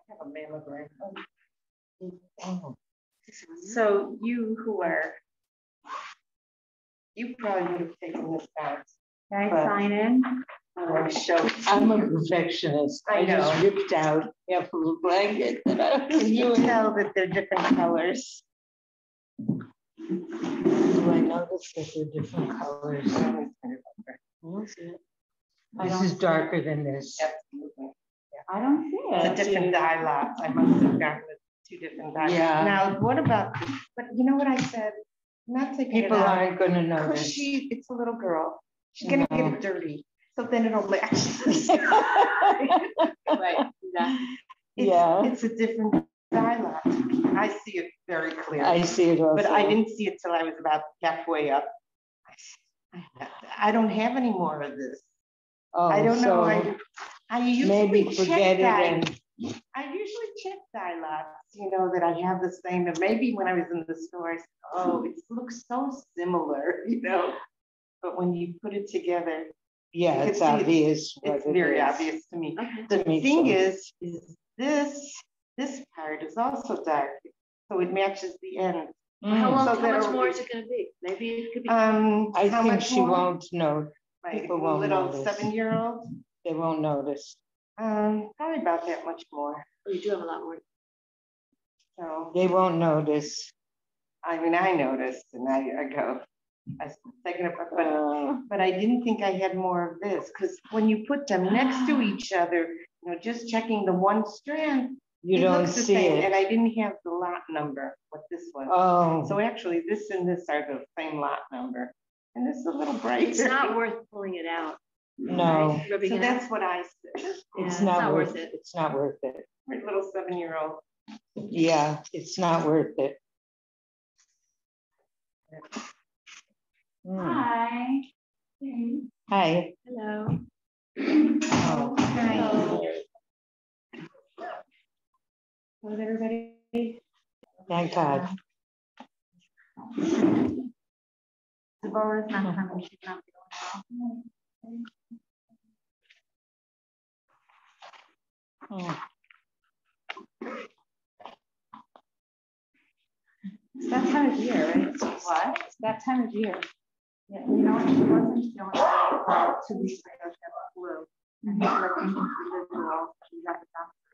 have a mammogram. Oh. So you probably would have taken this down. Can I sign in? I'm a perfectionist. I just ripped out half of a blanket that I was You doing. tell that they're different colors. Do I notice that they're different colors? This is darker than this. Absolutely. I don't see it. It's a different dye lots. I must have gotten the two different dyes. Yeah. Now, what about, but you know what I said? I'm not taking People it out. aren't going to Because notice. it's a little girl. She's going to get it dirty. So then it'll match. Right, exactly. It's a different dye lot. I see it very clearly. I see it also. But I didn't see it till I was about halfway up. I don't have any more of this. Oh, I don't know. so I usually maybe forget it and I usually check dye lots, that I have the same. And maybe when I was in the store, I said, oh, it looks so similar, But when you put it together, yeah, it's obvious. It's very obvious to me. The thing is this part is also dark, so it matches the end. How much more is it going to be? Maybe it could be. I think she won't know. My People won't little notice. 7-year-old. They won't notice. Probably about that much more. Oh, you do have a lot more. So they won't notice. I mean, I noticed, and I go. I was taking it, but I didn't think I had more of this because when you put them next to each other, just checking the one strand, you don't see it. And I didn't have the lot number, what this was. Oh. So actually, this and this are the same lot number, and this is a little brighter. It's not worth pulling it out. No. Right? So that's what I said. It's not worth it. It's not worth it. My little 7-year-old. Yeah, it's not worth it. Hi. Hi. Hello. Oh. Hi. Hello. How's everybody? Thank God. Deborah's not coming. She's not feeling well. Oh. It's that time of year, right? What? It's that time of year. Yeah, she wasn't feeling well for 2 weeks ago. She had a flu. And he's like individual. She's at the doctor's.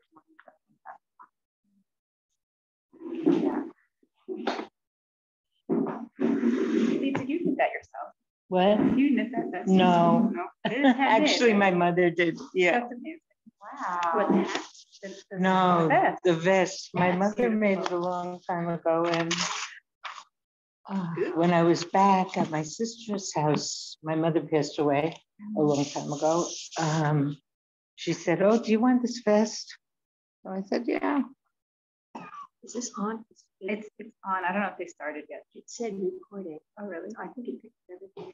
Yeah. Did you do that yourself? What? You knit that vest? No. Actually, my mother did. Yeah. That's amazing. Wow. No, vest. the vest. My mother made it a long time ago, and when I was back at my sister's house, my mother passed away a long time ago. She said, "Oh, do you want this vest?" So I said, "Yeah." Is this on? It's on. I don't know if they started yet. It said recording. Oh, really? I think it picked everything.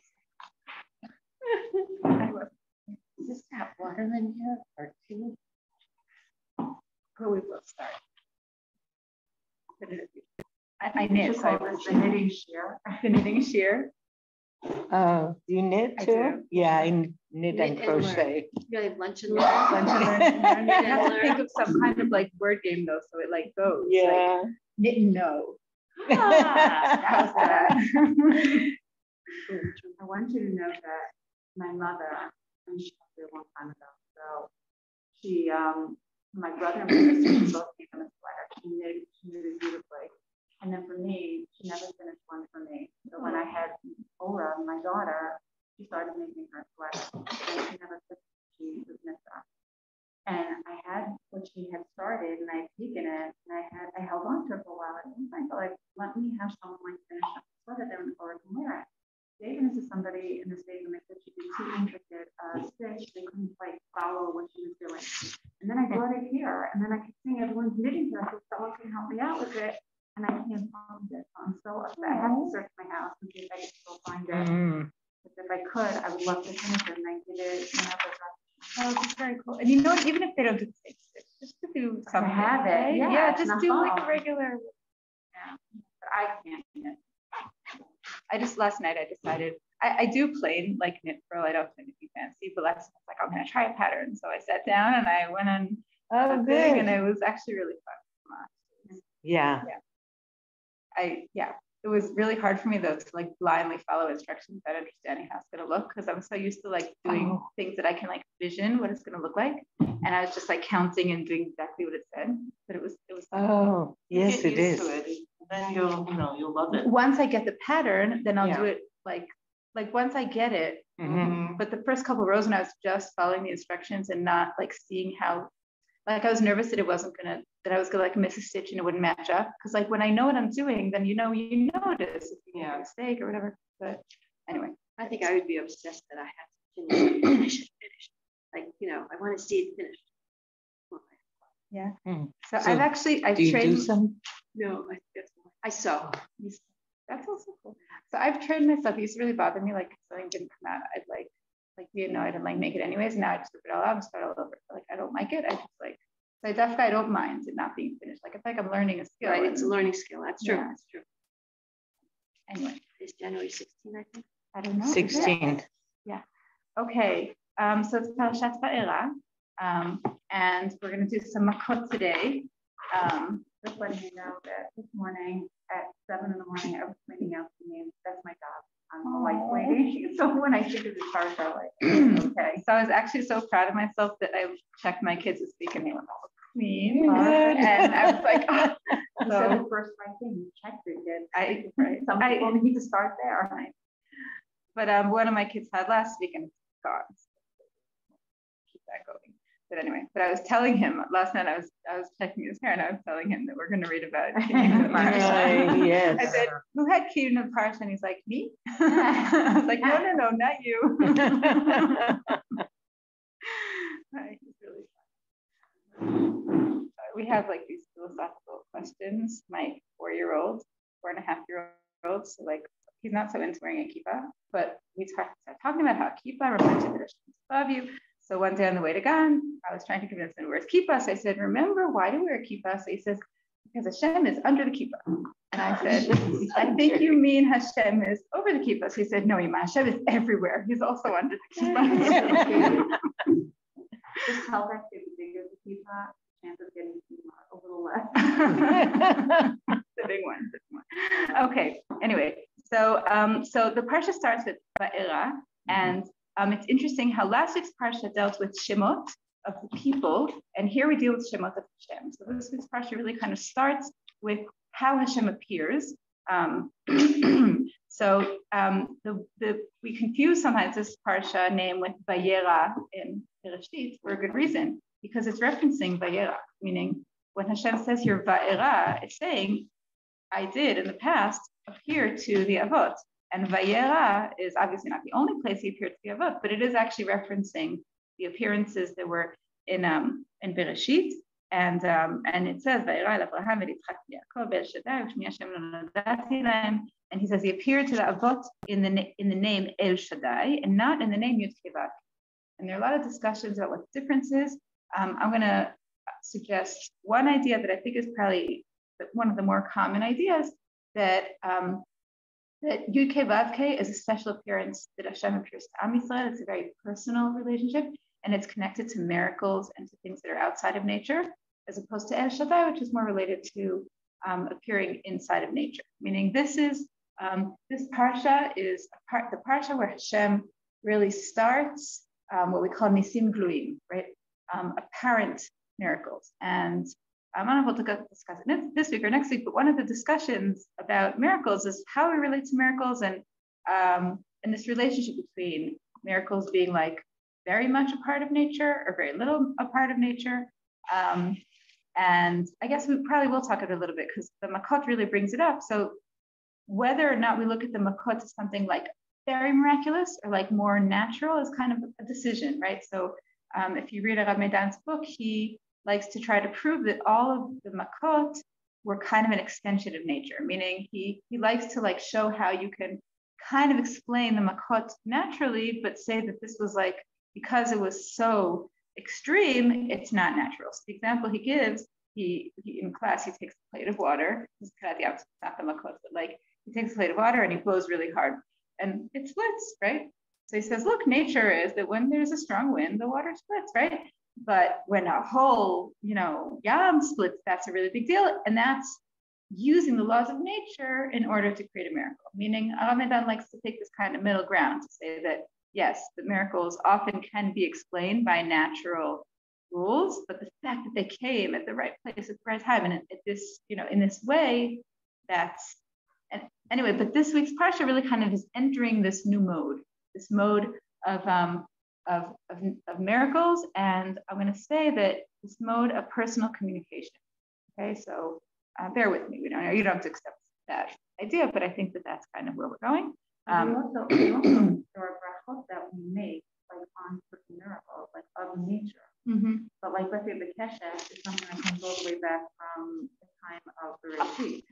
Is this got water in here or two? Where we will start. I knit, so I was the knitting shear. The knitting shear. Do you knit too? I do. Yeah, I knit and crochet. You have lunch and learn. Lunch and learn. You have to think of some kind of like word game though, so it like goes. Yeah. Like, knit and know. How's that? I want you to know that my mother, and she passed away a long time ago. So she, my brother and my sister both gave them a sweater. She knitted beautifully. And then for me, she never finished one for me. So when I had Ola, my daughter, she started making her sweater. And she never finished. She was knitted. And I had what she had started, and I'd taken it, and I held on to it for a while. And I felt like, let me have someone like finish up the sweater then before I can wear it. David is somebody in the stadium that said she did too intricate stitch. They couldn't quite follow what she was doing. And then I brought it here, and then I could see everyone's knitting here, so someone can help me out with it. And I can't find it. I'm so upset. I have to search my house and see if I can still find it. But if I could, I would love to finish it. And I did it, oh, it's very cool. And what, even if they don't do the same stitch, just to do something. To have it. Yeah, just do like a regular. Yeah, but I can't knit. Last night I decided, I do plain like knit furl. I don't do anything fancy, but last night I was like, I'm going to try a pattern. So I sat down and I went on Oh, good. And it was actually really fun. Yeah. It was really hard for me though to like blindly follow instructions without understanding how it's going to look, because I'm so used to like doing things that I can like vision what it's going to look like, and I was just like counting and doing exactly what it said. But it was. Oh, yes, it is. Then you'll love it. Once I get the pattern, then I'll do it like once I get it. Mm-hmm. But the first couple of rows when I was just following the instructions and not like seeing how, like I was nervous that I was gonna like miss a stitch and it wouldn't match up. Because like when I know what I'm doing, then you notice if you make a mistake or whatever. But anyway, I think I would be obsessed that I have to finish it. Like, I want to see it finished. Yeah. So I've do trained. Do some? No, I sew. That's also cool. So I've trained myself. It used to really bother me, like something didn't come out. I'd like be annoyed and like make it anyways. Now I just rip it all out and start all over. Like I don't like it. I just like, so I don't mind it not being finished. Like it's like I'm learning a skill. Right, it's a learning skill. That's true. Yeah. That's true. Anyway, it's January 16th, I think. I don't know. 16th. Yeah. Okay. So it's Parashat Va'era. And we're going to do some makot today. Just letting you know that this morning at 7 in the morning, I was cleaning out the names. That's my dog. I'm a white lady. So when I think of the parsha, like, okay. So I was actually so proud of myself that I checked my kids this week and they were all clean. And I was like, oh. So the first right thing, you checked your kids. Some people need to start there. Right? But one of my kids had last week and it's gone. Keep that going. But anyway, I was telling him last night, I was checking his hair and I was telling him that we're going to read about Kiyun the Parsha. Yes. I said, who had Kiyun the Parsha? And he's like, me? I was like, no, not you. He's really fun. We have like these philosophical questions. My 4.5-year-old, so like he's not so into wearing a kippah, but we started talking about how kippah reminds you that Hashem is above you. So one day on the way to Gan, I was trying to convince him where's kippah. So I said, remember, why do we wear kippah? So he says, because Hashem is under the kippah. And I said, I think you mean Hashem is over the kippah. So he said, no, Ima, Hashem is everywhere. He's also under the kippah. Just tell that to the bigger the kippah, chance of getting a little less. The big one. Okay, anyway, so the parsha starts with Va'era, and it's interesting how last week's parsha dealt with Shemot of the people, and here we deal with Shemot of Hashem. So this week's parsha really kind of starts with how Hashem appears. We confuse sometimes this parsha name with Vayera in Bereshit for a good reason, because it's referencing Vayera, meaning when Hashem says here Va'era, it's saying, I did in the past appear to the Avot. And Vayera is obviously not the only place he appeared to the Avot, but it is actually referencing the appearances that were in Bereshit. And it says Vayera Abraham and Yitzchak Yaakov El Shaddai U'Shmi Hashem Lo Nodati Lahem. And he says he appeared to the Avot in the name El Shaddai and not in the name Yud Kei Vav. And there are a lot of discussions about what the difference is. I'm going to suggest one idea that I think is probably one of the more common ideas, that Yud Kei Vav Kei is a special appearance that Hashem appears to Am Yisrael. It's a very personal relationship, and it's connected to miracles and to things that are outside of nature, as opposed to El Shaddai, which is more related to appearing inside of nature. Meaning, this parsha is the parsha where Hashem really starts what we call nisim gluim, right? Apparent miracles. And I don't know if we'll discuss it this week or next week, but one of the discussions about miracles is how we relate to miracles and this relationship between miracles being like very much a part of nature or very little a part of nature. And I guess we probably will talk about it a little bit because the makot really brings it up. So whether or not we look at the makot as something like very miraculous or like more natural is kind of a decision, right? So if you read Rav Meidan's book, he likes to try to prove that all of the makot were kind of an extension of nature, meaning he likes to like show how you can kind of explain the makot naturally, but say that this was like, because it was so extreme, it's not natural. So the example he gives, he in class, he takes a plate of water, this is kind of the opposite, not the makot, but like he takes a plate of water and he blows really hard and it splits, right? So he says, look, nature is that when there's a strong wind, the water splits, right? But when a whole, yam splits, that's a really big deal. And that's using the laws of nature in order to create a miracle. Meaning, Ramadan likes to take this kind of middle ground to say that, yes, the miracles often can be explained by natural rules, but the fact that they came at the right place at the right time and at this, in this way, that's, and anyway, but this week's parsha really kind of is entering this new mode, this mode of miracles. And I'm going to say that this mode of personal communication. Okay, so bear with me. You don't have to accept that idea, but I think that that's kind of where we're going. We also there are brachot that we make like on certain miracles, like of nature. But like let's say the keshet is something that comes all the way back from the time of the Rashid.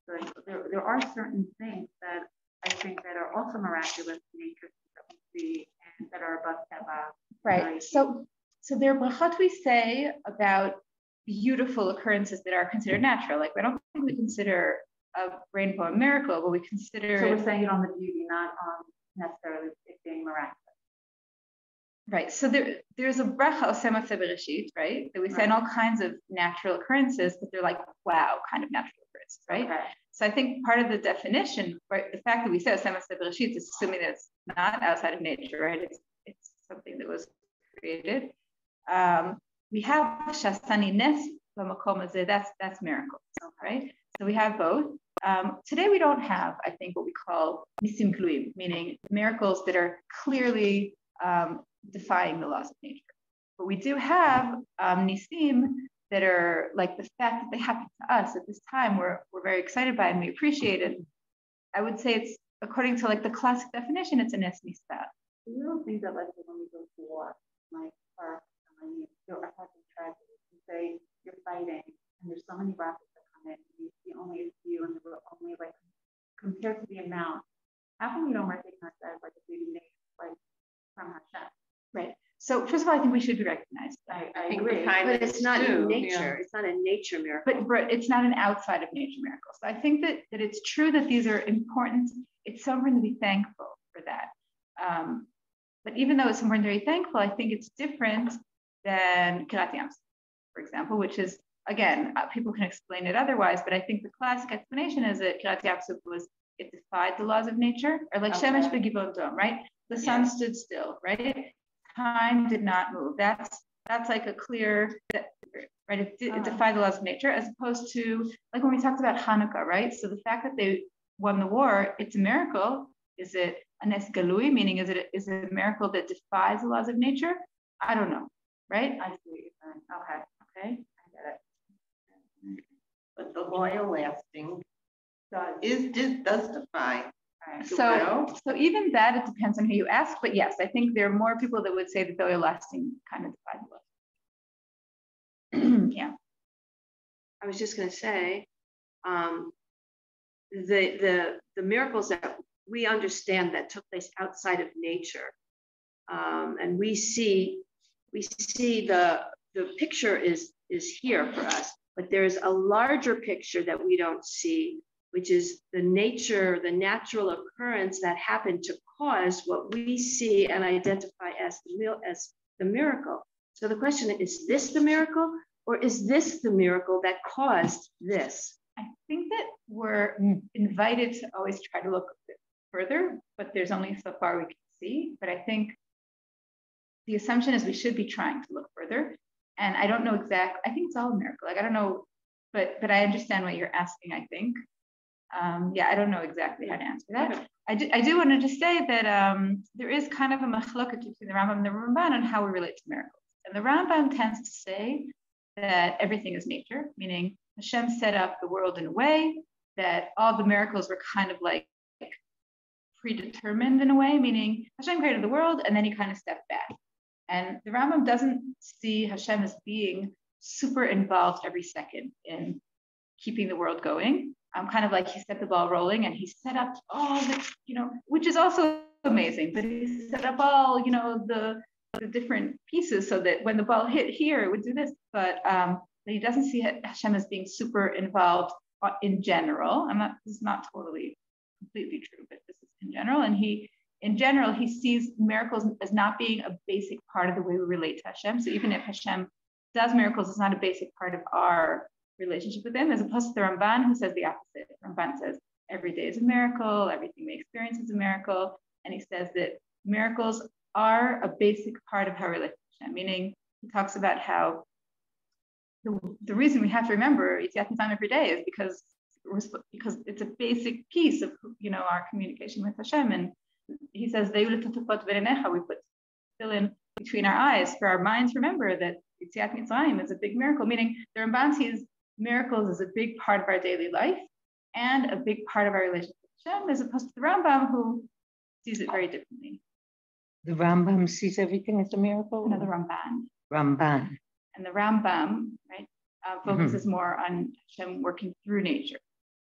So there are certain things that I think that are also miraculous in nature that we see and that are above teva. Right. So there are brachot we say about beautiful occurrences that are considered natural. Like I don't think we consider a rainbow a miracle, but we consider. So we're saying it on the beauty, not on necessarily it being miraculous. Right. So there's a bracha osema bereshit, right? That we say in all kinds of natural occurrences, but they're like wow, kind of natural occurrences, right? Okay. So I think part of the definition, right, the fact that we say osema bereshit is assuming that it's not outside of nature, right? It's something that was created. We have shasani nes b'makom hazeh, that's miracles, right? So we have both. Today we don't have, I think, what we call nisim gluim, meaning miracles that are clearly defying the laws of nature. But we do have nisim that are like the fact that they happen to us at this time, we're very excited by and we appreciate it. I would say it's, according to like the classic definition, it's a nes nistat. You don't think that like when we go to war, like you're having tragedy, you say you're fighting and there's so many rockets that come in, and you see only a few and they're only like compared to the amount. How come we don't recognize that as like a big name, like from Hashem? Right. So first of all, I think we should be recognized. I think agree. But it's not in nature. It's not a nature miracle. But it's not an outside of nature miracle. So I think that it's true that these are important. It's so important to be thankful for that. But even though it's important to be thankful, I think it's different than Kirat Yam, for example, which is, again, people can explain it otherwise, but I think the classic explanation is that Kirat Yam it defied the laws of nature, or like Shemesh Begivon Dom, right? The sun stood still, right? Time did not move. That's like a clear, right? It defied the laws of nature, as opposed to like when we talked about Hanukkah, right? So the fact that they won the war, it's a miracle. Is it a nes galui, meaning is it a miracle that defies the laws of nature? I don't know, right? I see what you're saying. Okay, Okay. I get it. But the loyal lasting does defy. So even that, it depends on who you ask. But yes, I think there are more people that would say that the lasting kind of defy the laws. Yeah. I was just going to say, the miracles that we understand that took place outside of nature, and we see the picture is here for us, but there's a larger picture that we don't see, which is the natural occurrence that happened to cause what we see and identify as the miracle. So the question is this the miracle, or is this the miracle that caused this? I think that we're invited to always try to look a bit further, but there's only so far we can see. But I think the assumption is we should be trying to look further. And I don't know I think it's all a miracle. Like, I don't know, but I understand what you're asking, I think. I don't know exactly how to answer that. Okay. I do want to just say that there is kind of a machloket between the Rambam and the Ramban on how we relate to miracles. And the Rambam tends to say that everything is nature, meaning Hashem set up the world in a way that all the miracles were kind of like predetermined in a way, meaning Hashem created the world and then he kind of stepped back. And the Rambam doesn't see Hashem as being super involved every second in keeping the world going. Kind of like he set the ball rolling and he set up all the, which is also amazing, but he set up all, the different pieces so that when the ball hit here, it would do this. But he doesn't see Hashem as being super involved in general. This is not totally completely true, but this is in general. And he in general, he sees miracles as not being a basic part of the way we relate to Hashem. So even if Hashem does miracles, it's not a basic part of our relationship with him, as opposed to the Ramban, who says the opposite. Ramban says every day is a miracle, everything we experience is a miracle, and he says that miracles are a basic part of how we relate to Hashem, meaning he talks about how the reason we have to remember Yetziat Mitzrayim every day is because it's a basic piece of our communication with Hashem. And he says we put tefillin between our eyes for our minds. Remember that Yetziat Mitzrayim is a big miracle, meaning the Ramban sees miracles as a big part of our daily life and a big part of our relationship with Hashem, as opposed to the Rambam, who sees it very differently. The Rambam sees everything as a miracle? No, the Ramban. Ramban. And the Rambam, right, focuses more on Hashem working through nature.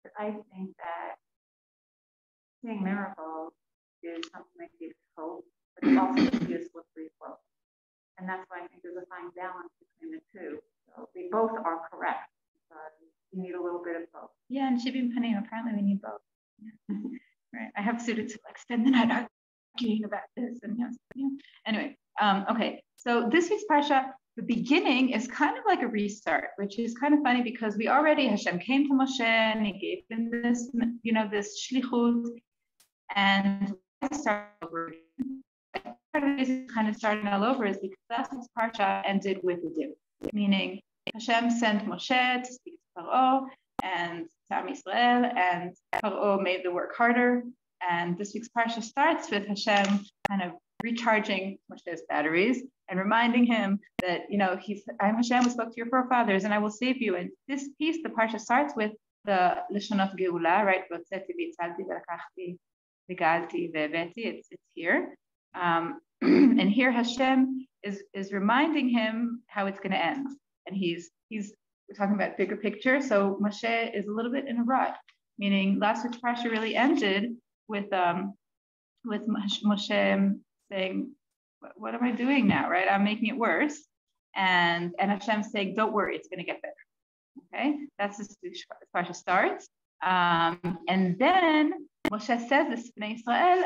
But I think that seeing miracles is something that gives hope, but it also gives slippery slope. And that's why I think there's a fine balance between the two. So they both are correct. You need a little bit of both. Yeah, and Shivim Panim, apparently we need both. Yeah. Right. I have students who spend the night arguing about this and Anyway, okay. So this week's parsha, the beginning is kind of like a restart, which is kind of funny because Hashem came to Moshe and he gave him this, this shlichut, and started over. Part of the reason it's kind of starting all over is because last week's parsha ended with a dip, meaning Hashem sent Moshe to speak to Paro and to Am Yisrael, and Paro made the work harder. And this week's parsha starts with Hashem kind of recharging Moshe's batteries and reminding him that, I'm Hashem who spoke to your forefathers and I will save you. And this piece, the parsha starts with the Lashonot Geula, right? It's here. And here Hashem is reminding him how it's going to end. And we're talking about bigger picture. So Moshe is a little bit in a rut, meaning last week's parsha really ended with Moshe saying, what am I doing now, right? I'm making it worse. And Hashem saying, don't worry, it's going to get better. Okay, that's this parsha starts. And then Moshe says this to Israel,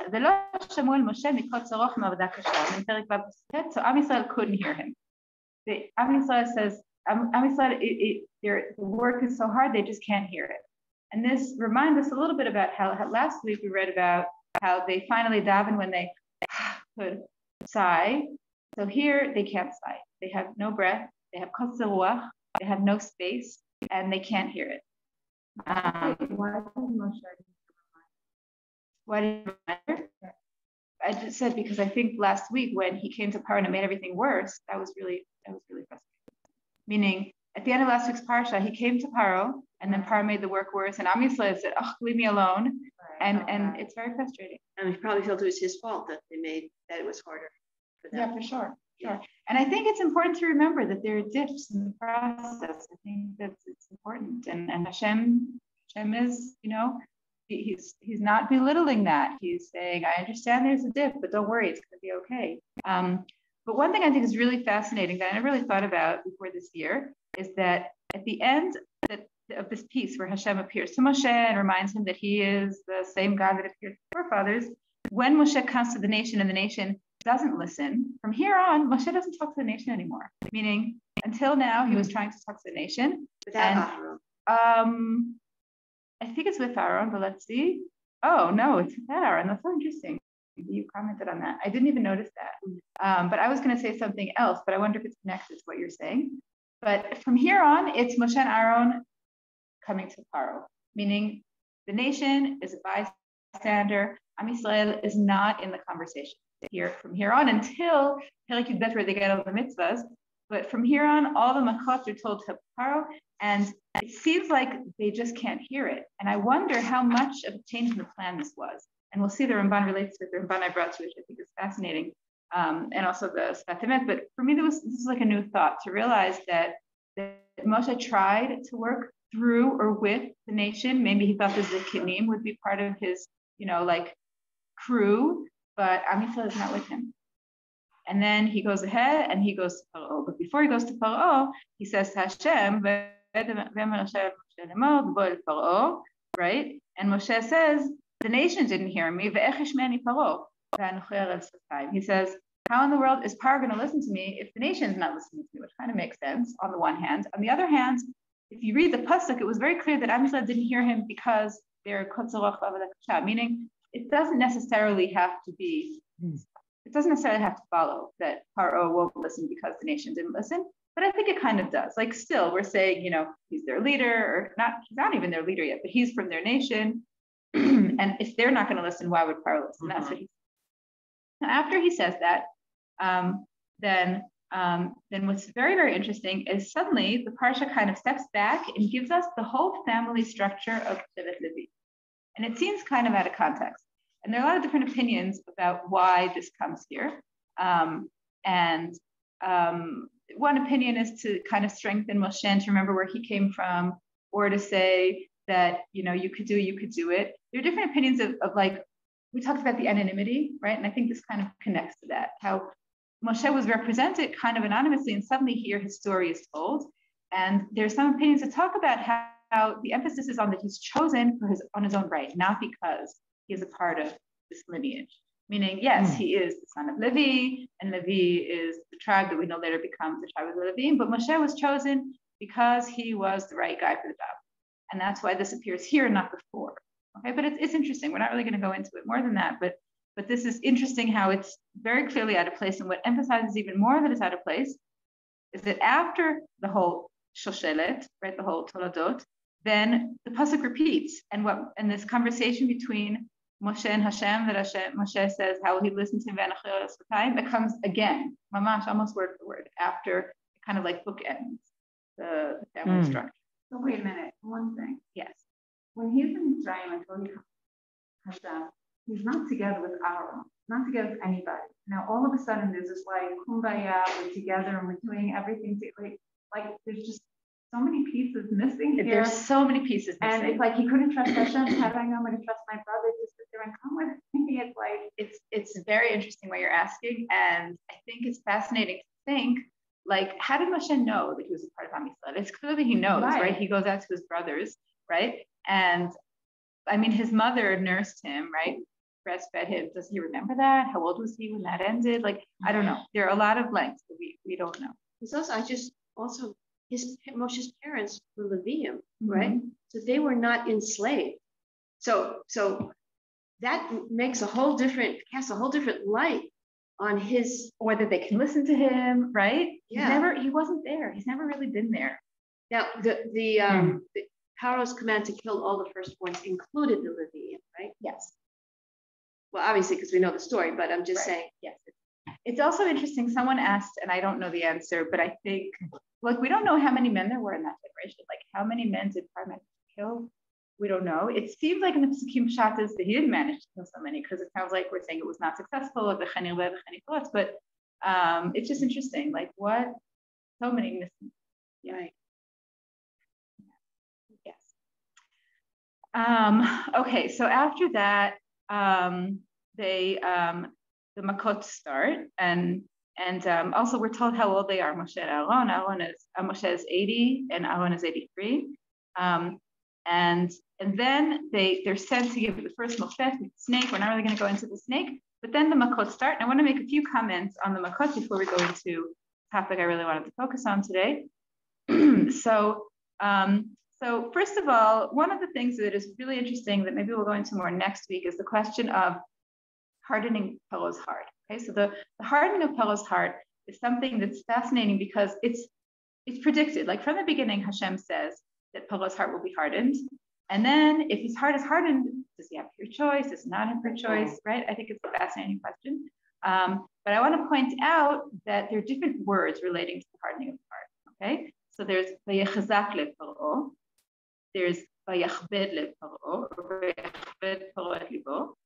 so Am Yisrael couldn't hear him. Am Yisrael says, Am Yisrael, the work is so hard, they just can't hear it. And this reminds us a little bit about how last week we read about how they finally daven when they could sigh. So here they can't sigh. They have no breath, they have kotzer ruach, they have no space, and they can't hear it. Why did it matter? I just said because I think last week when he came to Paro and it made everything worse, that was really frustrating. Meaning at the end of last week's parsha, he came to Paro and then Paro made the work worse, and Am Yisrael said, "Oh, leave me alone," and it's very frustrating. And he probably felt it was his fault that it was harder for them. Yeah, for sure. Sure. And I think it's important to remember that there are dips in the process. I think it's important. And Hashem is, he's not belittling that. He's saying, I understand there's a dip, but don't worry, it's going to be okay. But one thing I think is really fascinating that I never really thought about before this year is that at the end of this piece where Hashem appears to Moshe and reminds him that he is the same God that appeared to the forefathers, when Moshe comes to the nation and the nation doesn't listen, from here on, Moshe doesn't talk to the nation anymore. Meaning, until now, he was trying to talk to the nation. Without Aaron. I think it's with Aaron, but let's see. Oh, no, it's without Aaron. That's so interesting. You commented on that. I didn't even notice that. But I was going to say something else, but I wonder if it's connected to what you're saying. But from here on, it's Moshe and Aaron coming to Paro, meaning the nation is a bystander. Am Yisrael is not in the conversation here from here on until Perek Yud where they get all the mitzvahs. But from here on, all the machot are told to Paro, and it seems like they just can't hear it. And I wonder how much of a change in the plan this was. And we'll see the Ramban relates to it. The Ramban I brought to it, which I think is fascinating, and also the Sfat. But for me, this is like a new thought to realize that Moshe tried to work through or with the nation. Maybe he thought the Zikanim would be part of his, crew, but Am Yisrael is not with him. And then he goes ahead and he goes to Paro. But before he goes to Paro, he says to Hashem, right? And Moshe says, the nation didn't hear me. He says, how in the world is Paro going to listen to me if the nation is not listening to me? Which kind of makes sense on the one hand. On the other hand, if you read the pasuk, it was very clear that Am Yisrael didn't hear him because they're meaning it doesn't necessarily have to be, it doesn't necessarily have to follow that Paro won't listen because the nation didn't listen. But I think it kind of does. Like still, we're saying, he's their leader, or not, he's not even their leader yet, but he's from their nation. And if they're not going to listen, why would Paro listen? That's what he says. Now, after he says that, then what's very, very interesting is suddenly the parsha kind of steps back and gives us the whole family structure of Shevet Levi. And it seems kind of out of context. And there are a lot of different opinions about why this comes here. One opinion is to kind of strengthen Moshe and to remember where he came from, or to say that, you could do it. There are different opinions of like, we talked about the anonymity, right? And I think this kind of connects to that, how Moshe was represented kind of anonymously, and suddenly here his story is told. And there's some opinions that talk about how the emphasis is on that he's chosen on his own right, not because he is a part of this lineage. Meaning, yes, he is the son of Levi, and Levi is the tribe that we know later becomes the tribe of the Levim, but Moshe was chosen because he was the right guy for the job. And that's why this appears here, not before. Okay, but it's interesting. We're not really going to go into it more than that, but this is interesting how it's very clearly out of place. And what emphasizes even more that it's out of place is that after the whole shoshelet, right, the whole toladot, then the pasuk repeats, and this conversation between Moshe and Hashem, that Moshe says how he listened to him, it comes again, mamash, almost word for word, after it kind of like bookends the family structure. So wait a minute, one thing. Yes. When he's in Israel until he comes down, he's not together with Aaron, not together with anybody. Now all of a sudden there's this like kumbaya, we're together and we're doing everything like there's just so many pieces missing here. There's so many pieces missing. And it's like he couldn't trust Hashem. How do I know I'm going to trust my brother to sit there and come with me? It's like it's very interesting what you're asking, and I think it's fascinating to think, like, how did Moshe know that he was a part of Am Yisrael? It's clearly he knows, right? He goes out to his brothers, right? And I mean, his mother nursed him, right? Breastfed him. Does he remember that? How old was he when that ended? Like, I don't know. There are a lot of lengths that we don't know. It's also, Moshe's parents were Levium, right? So they were not enslaved. So that casts a whole different light on his, whether they can listen to him, right? Yeah. He wasn't there. He's never really been there. Now the Paro's command to kill all the firstborns included the Levium, right? Yes. Well, obviously, because we know the story, but I'm just saying. Yes. It's also interesting. Someone asked, and I don't know the answer, but I think, like, we don't know how many men there were in that generation. Like, how many men did Paro kill? We don't know. It seems like in the Pesukim Shatas that he didn't manage to kill so many, because it sounds like we're saying it was not successful, or the Chani Lev, thoughts, but it's just interesting. Like, what? So many missing. Yeah. Right. Yes. Okay, so after that, the Makot start, and also we're told how old they are. Moshe and Aaron. Moshe is 80 and Aaron is 83. And then they're sent to give the first Mofet, the snake. We're not really going to go into the snake, but then the Makot start. And I want to make a few comments on the Makot before we go into the topic I really wanted to focus on today. So first of all, one of the things that is really interesting that maybe we'll go into more next week is the question of hardening Paro's heart. Okay, so the hardening of Paro's heart is something that's fascinating because it's predicted. Like from the beginning, Hashem says that Paro's heart will be hardened. And then if his heart is hardened, does he have pure choice? Does he not have pure choice, right? I think it's a fascinating question. But I want to point out that there are different words relating to the hardening of the heart, okay? So there's vayechazak lev Paro, there's vayachbed lev Paro, or vayachbed Paro et libo.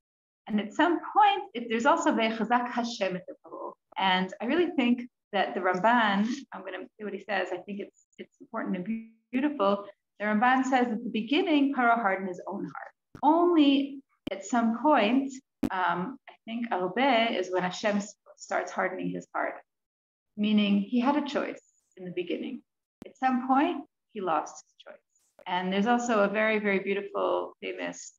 And at some point, there's also vayechazak Hashem et Paro. And I really think that the Ramban, I'm going to say what he says, I think it's important and beautiful. The Ramban says at the beginning, Paro hardened his own heart. Only at some point, I think Arbe is when Hashem starts hardening his heart, meaning he had a choice in the beginning. At some point, he lost his choice. And there's also a very, very beautiful, there's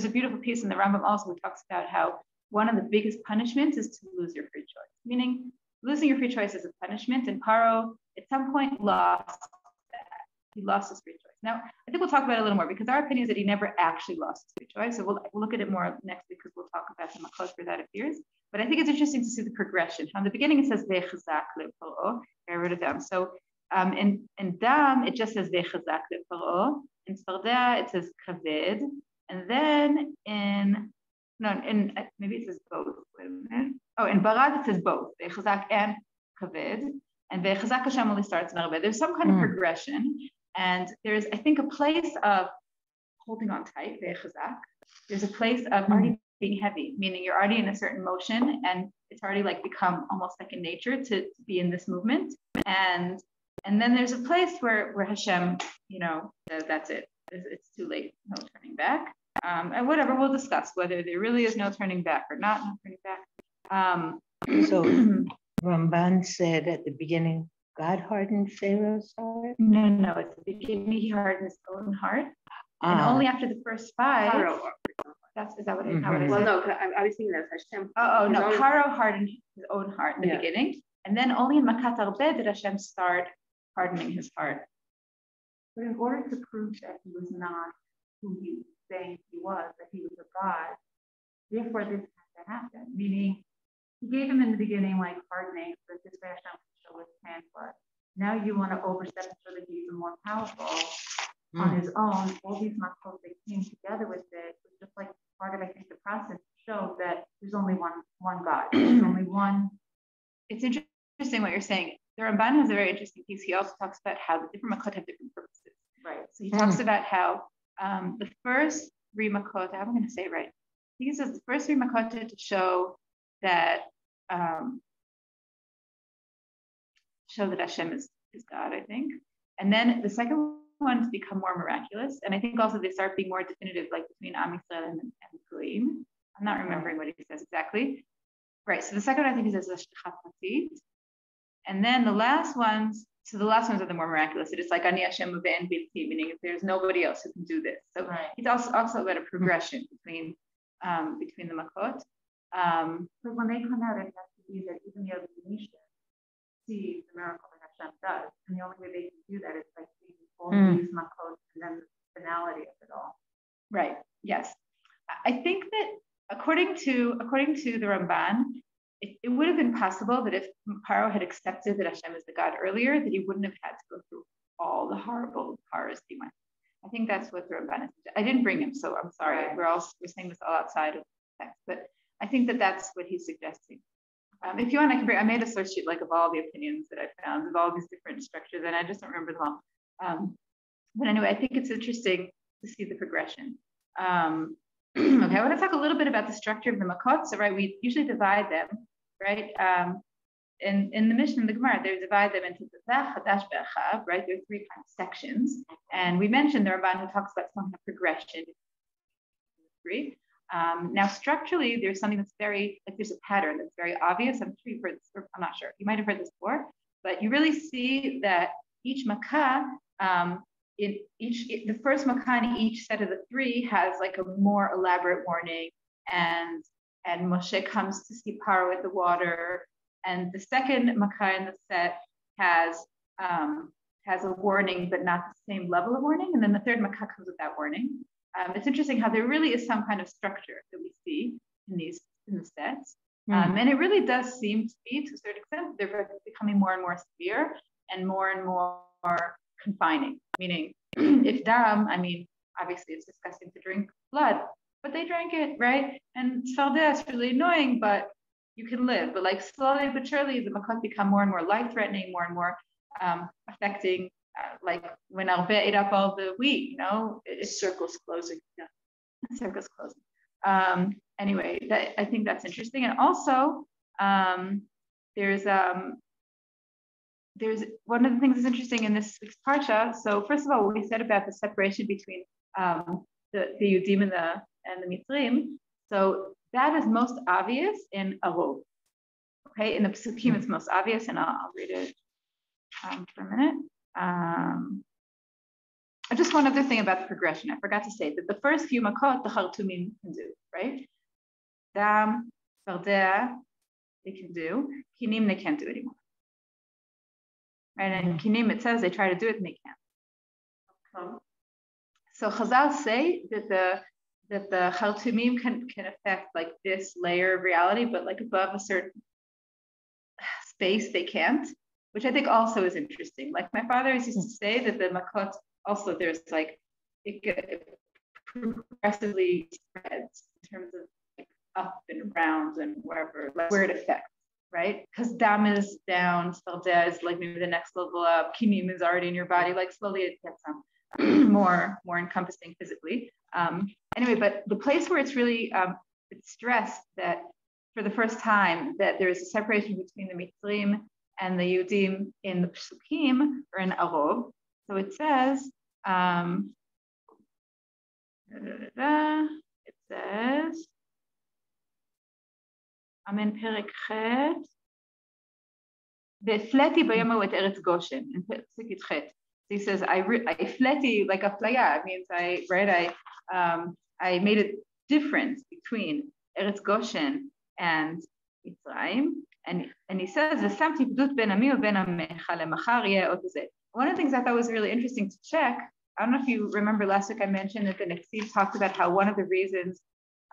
a beautiful piece in the Rambam also who talks about how one of the biggest punishments is to lose your free choice, meaning losing your free choice is a punishment. And Paro at some point lost that. He lost his free choice. Now, I think we'll talk about it a little more because our opinion is that he never actually lost his free choice. So we'll look at it more next week because we'll talk about the makot where that appears. But I think it's interesting to see the progression. From the beginning, it says ve'chazak le'paro, get rid of them. So in dam, it just says ve'chazak le'paro. In Sfardea, it says kaved. And then maybe it says both. Wait a minute. Oh, in Barad, it says both, ve'chazak and kaved. And ve'chazak Hashem only starts in Arbe. There's some kind of progression. And there's, I think, a place of holding on tight, ve'chazak. There's a place of already being heavy, meaning you're already in a certain motion and it's already like become almost like a nature to be in this movement. And then there's a place where Hashem, says that's it. It's too late, no turning back. And whatever, we'll discuss whether there really is no turning back or not, no turning back. So Ramban said at the beginning, God hardened Pharaoh's heart? No, at the beginning he hardened his own heart. And only after the first 5. Is that what it is? Well, no, I was thinking that Hashem. No, Paro hardened his own heart in the beginning. And then only in Makat Arbe did Hashem start hardening his heart. But in order to prove that he was not who he was saying he was, that he was a God, therefore this had to happen. Meaning, he gave him in the beginning like hardening, but this way Hashem could show his hand was. Now you want to overstep it so that he's more powerful on his own. All these makot that came together with it was just like part of, I think, the process to show that there's only one God. There's only one. It's interesting what you're saying. The Ramban has a very interesting piece. He also talks about how the different makot have different purposes. Right. So he talks about how the first 3 makot, I'm going to say it right. He says the first 3 makot to show that Hashem is God, I think. And then the second one to become more miraculous. And I think also they start being more definitive, like between Am Yisrael and Goyim. I'm not remembering what he says exactly. Right. So the second one I think is Ashtichat Matit. And then the last ones are the more miraculous. It is like Ani Hashem Uve'en Bilti, meaning if there's nobody else who can do this. So it's also about a progression between the makot. So when they come out, it has to be that even the other nation sees the miracle that Hashem does. And the only way they can do that is by seeing all these makot and then the finality of it all. Right. Yes. I think that according to the Ramban, it would have been possible that if Paro had accepted that Hashem is the God earlier, that he wouldn't have had to go through all the horrible horrors he went through. I think that's what the Ramban is. I didn't bring him, so I'm sorry. We're saying this all outside of the text, but I think that that's what he's suggesting. If you want, I made a source sheet like of all the opinions that I found of all these different structures, and I just don't remember them all. But anyway, I think it's interesting to see the progression. Okay, I want to talk a little bit about the structure of the makot. So, right, we usually divide them, right? In the Mishnah and the Gemara, they divide them into the Chadash Be'achav, right? There are 3 kind of sections, and we mentioned the Ramban who talks about some kind of progression. 3. Now, structurally, there's something that's there's a pattern that's very obvious. I'm sure you've heard this, or I'm not sure. You might have heard this before, but you really see that each makah, the first makah in each set of the 3 has like a more elaborate warning, and Moshe comes to see Paro at the water, and the second makah in the set has a warning, but not the same level of warning, and then the third makah comes with that warning. It's interesting how there really is some kind of structure that we see in the sets. And it really does seem to be, to a certain extent, they're becoming more and more severe and more confining. Meaning, if dam, I mean, obviously it's disgusting to drink blood, but they drank it, right? And Sfardea is really annoying, but you can live. But like slowly but surely, the makot become more and more life-threatening, more and more affecting. Like when Arbe ate up all the wheat, it's circles closing. Yeah, circles closing. Anyway, I think that's interesting. And also, there's one of the things that's interesting in this week's parsha. So first of all, what we said about the separation between the Yudim and the Mitzrim. So that is most obvious in Arov. Okay, in the Pesukim it's most obvious, and I'll read it for a minute. Just one other thing about the progression. I forgot to say that the first few makot, the Chartumim can do, right? Dam, Fardea, they can do. Kinim, they can't do anymore. Right? And Kinim, it says they try to do it and they can't. So Chazal say that the Chaltumim can affect like this layer of reality, but like above a certain space they can't, which I think also is interesting. Like my father used to say that the Makot also there's like it progressively spreads in terms of like up and around and wherever, like where it affects, right? Because Dam is down, Fardea is like maybe the next level up, Kinim is already in your body, like slowly it gets more encompassing physically. Anyway, but the place where it's really it's stressed that for the first time that there is a separation between the Mitzrim and the Yudim in the Psukim or in Arov. So it says, I'm in Perek Chet, Ve'fleti bayom et eretz Goshen, in Perek Chet. He says, I fleti, like a playa, it means I made a difference between Eretz Goshen and Mitzrayim. And he says, one of the things I thought was really interesting to check, I don't know if you remember last week I mentioned that the Nexiv talked about how one of the reasons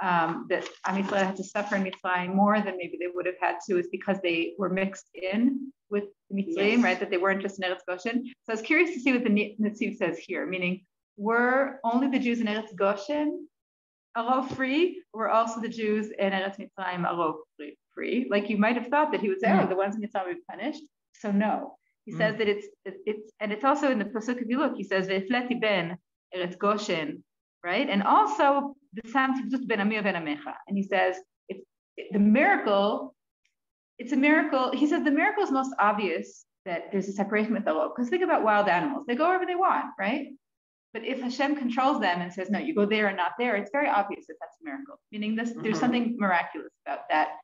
that Am Yisrael had to suffer in Mitzrayim more than maybe they would have had to is because they were mixed in with the Mitzrayim, right? That they weren't just in Eretz Goshen. So I was curious to see what the Nexiv says here, meaning were only the Jews in Eretz Goshen Arov free, or also the Jews in Eretz Mitzrayim Arov free? Like you might have thought that he would say, oh, the ones in Mitzrayim would be punished. So no. He says that it's also in the pasuk, if you look, he says Ve'fleti ben Eretz Goshen, right? And also the Samti B'dut ben Amir ben Amecha. And he says the miracle. It's a miracle. He says the miracle is most obvious that there's a separation with Arov. Because think about wild animals; they go wherever they want, right? But if Hashem controls them and says no, you go there and not there, it's very obvious that that's a miracle. Meaning there's something miraculous about that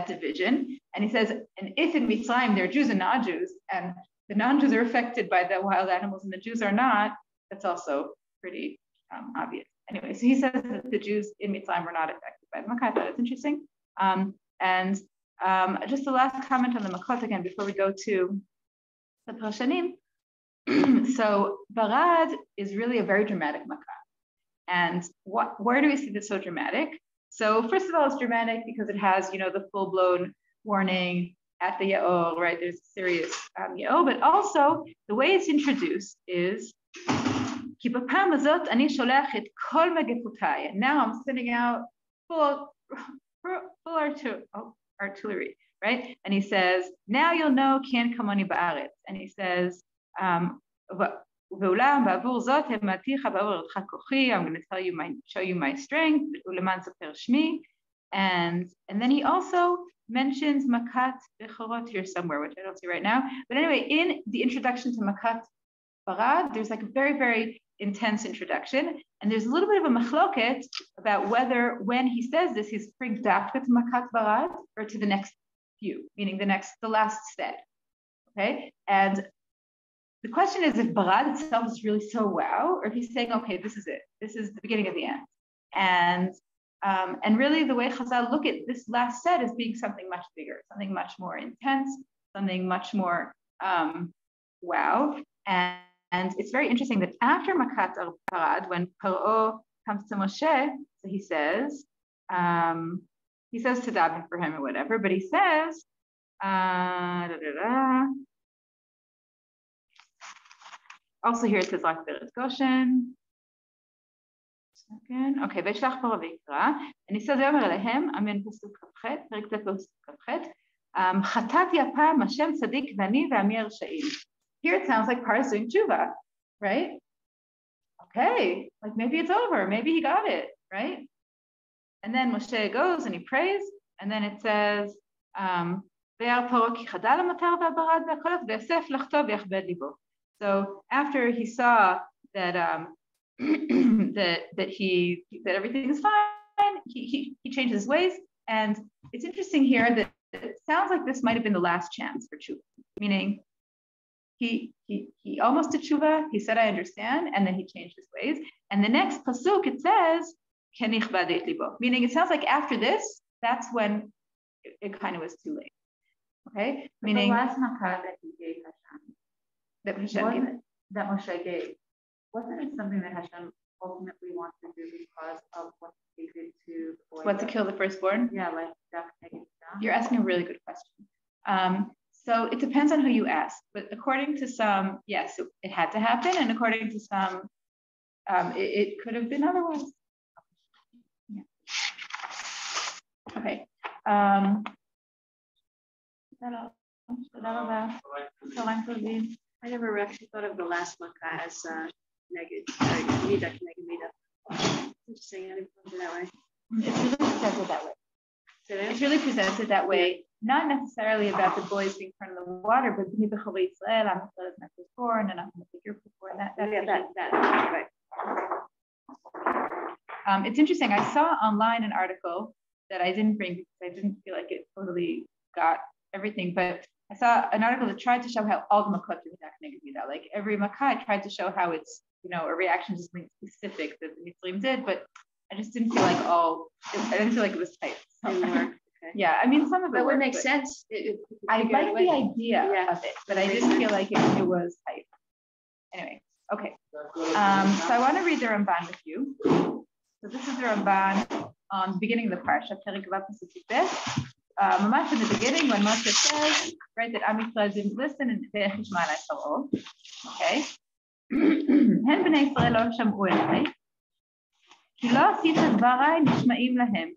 division. And he says, and if in Mitzrayim there are Jews and non-Jews, and the non-Jews are affected by the wild animals and the Jews are not, that's also pretty obvious. Anyway, so he says that the Jews in Mitzrayim were not affected by the Makkah. I thought it's interesting. Just the last comment on the Makot again before we go to the Parashanim. So Barad is really a very dramatic Makkah. And where do we see this so dramatic? So first of all, it's dramatic because it has, the full-blown warning at the Ya'or, right? There's a serious Ya'or, but also the way it's introduced is Ki b'pam hazot ani sholech et kol megefutai. Now I'm sending out full artillery, right? And he says, now you'll know Ken kamoni ba'aretz. And he says, I'm going to show you my strength. And then he also mentions Makat Bechorot here somewhere, which I don't see right now. But anyway, in the introduction to Makat Barad, there's like a very, very intense introduction. And there's a little bit of a machloket about whether when he says this, he's referring dafka to Makat Barad or to the next few, meaning the last set. Okay. And the question is if Barad itself is really so wow, or if he's saying, okay, this is it. This is the beginning of the end. And really the way Chazal look at this last set as being something much bigger, something much more intense, something much more wow. And it's very interesting that after Makat Barad, when Paro comes to Moshe, so he says to daven for him or whatever, but he says, also here it says like Eretz Goshen. Okay, Veshlach Paro V'Yikra, and he says, "Yomer Alehem, Amen." Pasuk Kafchet, Perek Tet Pasuk Kafchet. Chatati apam Hashem Tzadik V'ani V'Ami Ershaim. Here it sounds like Paro is doing tshuva, right? Okay, like maybe it's over, maybe he got it, right? And then Moshe goes and he prays, and then it says, "Ve'ar Paro ki chadal hamatar v'abarad v'akolot v'yasef lachto v'yachbed libo." So after he saw that that everything is fine, he changed his ways, and it's interesting here that it sounds like this might have been the last chance for tshuva, meaning he almost did tshuva. He said, "I understand," and then he changed his ways. And the next pasuk it says, "Kenich v'adeit libo," meaning it sounds like after this, that's when it kind of was too late. Okay, But meaning the last makkah that he gave Hashem, that Moshe gave, wasn't it something that Hashem ultimately wants to do because of what he did to the boy? what, to kill the firstborn? Yeah, like duck negative stuff. You're asking a really good question. So it depends on who you ask, but according to some, yes, it had to happen, and according to some, it could have been otherwise. Yeah. Okay. I never actually thought of the last makkah as mida. Interesting. I didn't put it that way. It's really presented that way. It's really presented that way, not necessarily about the boys being thrown in the water, but Israel, I'm born, and I'm going to take your firstborn. That. Right. It's interesting. I saw online an article that I didn't bring because I didn't feel like it totally got everything, but I saw an article that tried to show how all the makkot are like every makkah tried to show how it's, a reaction to something specific that the Muslims did, but I just didn't feel like I didn't feel like it was tight. So, okay. Yeah, I mean, some of it would make sense. I like the idea of it, but I didn't feel like it was tight. Anyway, okay. So I want to read the Ramban with you. So this is the Ramban on the beginning of the parsha, Mamash in the beginning when Moshe says, right, that Am Yisrael didn't listen and okay. Hen bnei Yisrael lo sham'u elai, ki lo asita dvarai nishma'im lahem.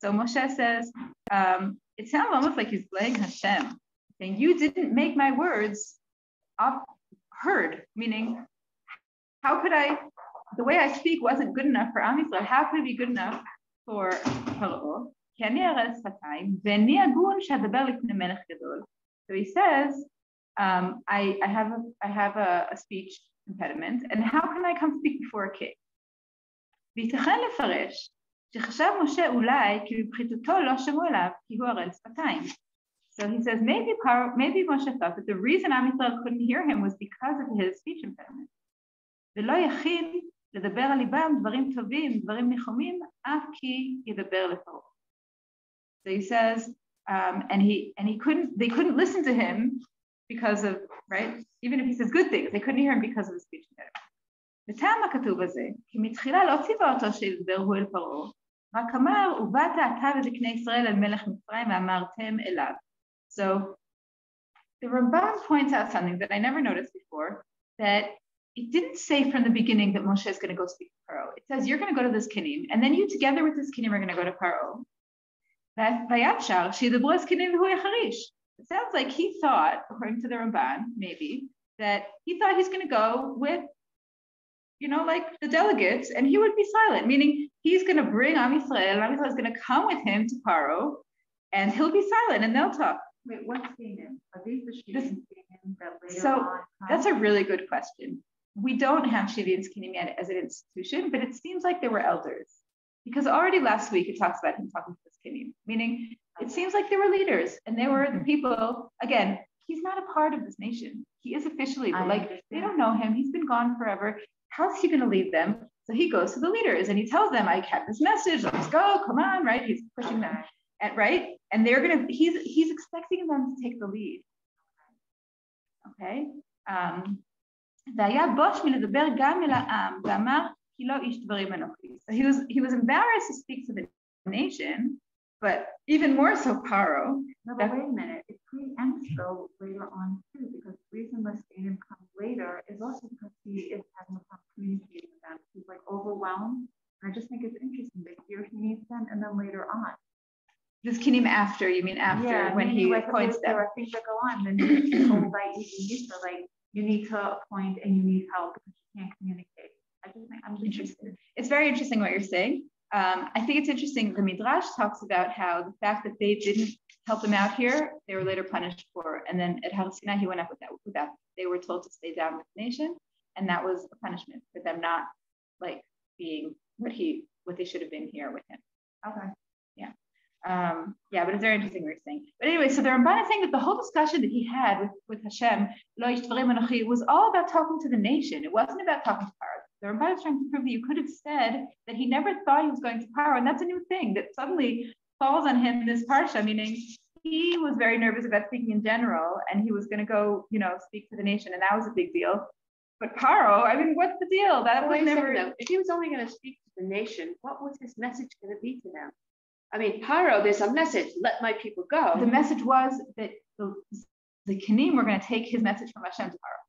So Moshe says, it sounds almost like he's blaming Hashem, saying, you didn't make my words heard, meaning, how could the way I speak wasn't good enough for Am Yisrael, how could it be good enough for Paro? So he says, I have a speech impediment, and how can I come speak before a king? וייתכן לפרש שחשב משה אולי כי מבחיתותו לא שמעו אליו כי הוא ערל שפתיים. So he says maybe Moshe thought that the reason Am Yisrael couldn't hear him was because of his speech impediment. ולא יכין לדבר על ליבם דברים טובים, דברים ניחומים, אף כי ידבר לפרעה. So he says, they couldn't listen to him because of, right? Even if he says good things, they couldn't hear him because of his speech impediment. וטעם הכתוב הזה, כי מתחילה לא ציווה אותו שידבר הוא אל פרעה, רק אמר, ובאת אתה וזקני ישראל אל מלך מצרים ואמרתם אליו. So the Ramban points out something that I never noticed before, that it didn't say from the beginning that Moshe is going to go speak to Paro. It says you're going to go to this kinim, and then you together with this kinim are going to go to Paro. It sounds like he thought, according to the Ramban, maybe, that he thought he's going to go with, like the delegates, and he would be silent, meaning he's going to bring Am Yisrael, and Am Yisrael is going to come with him to Paro, and he'll be silent, and they'll talk. Wait, what's Canaan? Are these the Shivim that later so on? That's a really good question. We don't have Shivim Skinim yet as an institution, but it seems like they were elders. Because already last week it talks about him talking to the Skinim, meaning it seems like they were leaders, and they were the people, again, he's not a part of this nation. He is officially, but they don't know him. He's been gone forever. How's he going to lead them? So he goes to the leaders and he tells them, I have this message, let's go, come on, right? He's pushing them, and right? And they're going to, he's expecting them to take the lead. Okay. So he was embarrassed to speak to the nation, but even more so Paro. No, but wait a minute. It preempts though later on too, because the reason Moshe comes later is also because he is having a problem communicating with them. He's like overwhelmed. And I just think it's interesting that here he needs them, and then later on. This kinim after, you mean after when he appoints them? There are things that go on. Then he's told by like you need to appoint and you need help because you can't communicate. I'm interested. It's very interesting what you're saying. I think it's interesting. The Midrash talks about how the fact that they didn't help him out here, they were later punished for. And then at Har Sinai, he went up with that. They were told to stay down with the nation, and that was a punishment for them not like being what they should have been here with him. Okay. Yeah. But it's very interesting what you're saying. But anyway, so the Ramban is saying that the whole discussion that he had with Hashem, was all about talking to the nation. It wasn't about talking to Paro. The Ramban is trying to prove that you could have said that he never thought he was going to Paro, and that's a new thing that suddenly falls on him this parsha, meaning he was very nervous about speaking in general, and he was going to go, speak to the nation, and that was a big deal. But Paro, I mean, what's the deal? That was never. If he was only going to speak to the nation, what was his message going to be to them? I mean, Paro, there's a message: let my people go. The message was that the Kenim were going to take his message from Hashem to Paro.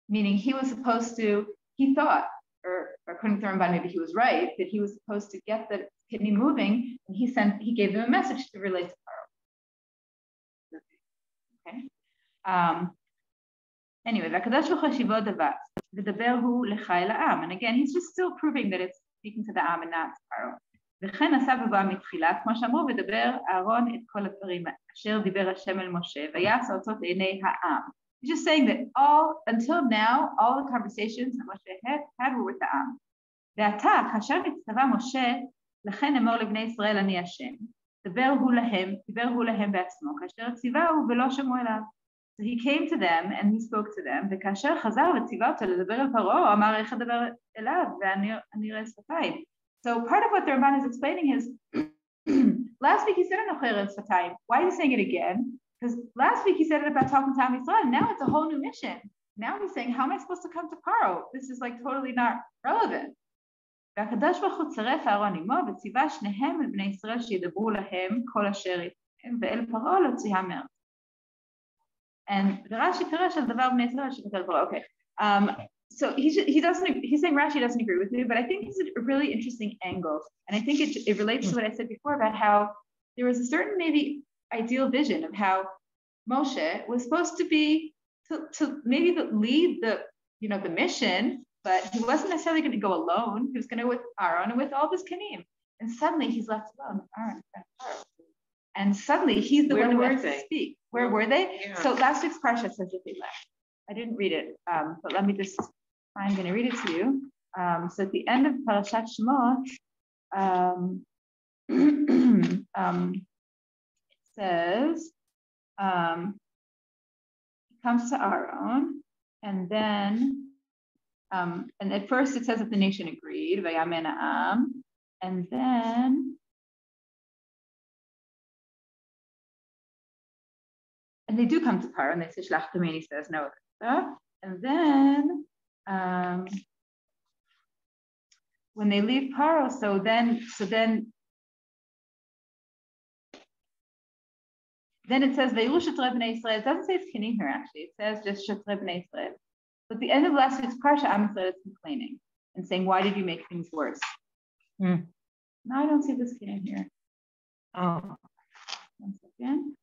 Meaning he was supposed to, he thought, or according to the Ramban, maybe he was right, that he was supposed to get the Kenim moving, and he gave them a message to relate to Paro. Okay. Anyway, and again, he's just still proving that it's speaking to the Am and not to Paro. וכן עשה בבא מתחילה, כמו שאמרו, ודבר אהרון את כל הדברים אשר דיבר השם אל משה, ויעש אותות לעיני העם. He's just saying that until now, all the conversations that Moshe had were with the Am. ועתה, כאשר נצטווה משה, לכן אמור לבני ישראל אני השם. דיבר הוא להם בעצמו, כאשר ציווהו ולא שמעו אליו. So he came to them and he spoke to them, וכאשר חזר וציווה אותו לדבר אל פרעה, אמר איך אדבר אליו, ואני אראה שפתיים. So part of what the Ramban is explaining is, last week he said Anocher Sfatayim. Why is he saying it again? Because last week he said it about talking to Am Yisrael. Now it's a whole new mission. Now he's saying, how am I supposed to come to Paro? This is like totally not relevant. והקדוש ברוך הוא צירף אהרון עמו וציווה שניהם אל בני ישראל שידברו להם כל אשר יפהם ואל פרעה להוציאם מארץ. And Rashi פירש על דבר בני ישראל שכתב פרעה. Okay. So he's saying Rashi doesn't agree with me, but I think it's a really interesting angle. And I think it relates to what I said before about how there was a certain maybe ideal vision of how Moshe was supposed to be to maybe lead the mission, but he wasn't necessarily going to go alone. He was going to go with Aaron and with all of his Kenim. And suddenly he's left alone with Aaron and Aaron. And suddenly he's the one who has to speak. Where were they? Yeah. So last week's parsha says that they left. I didn't read it, but let me just. I'm going to read it to you. So at the end of Parashat Shemot, it says, he comes to Aaron, and then, and at first it says that the nation agreed, Vayamen Ha'am, and then, and they do come to Paro, and they say, Shlach Tamei, and he says, no, and then, when they leave Paro, so then it says Veiru Shetrei Bnei Israel. It doesn't say it's Kenim here actually. It says just Shetrei Bnei Israel. But at the end of last week's parsha, Am Yisrael is complaining and saying, "Why did you make things worse?" No, I don't see this Kenim here. Oh, 1 second.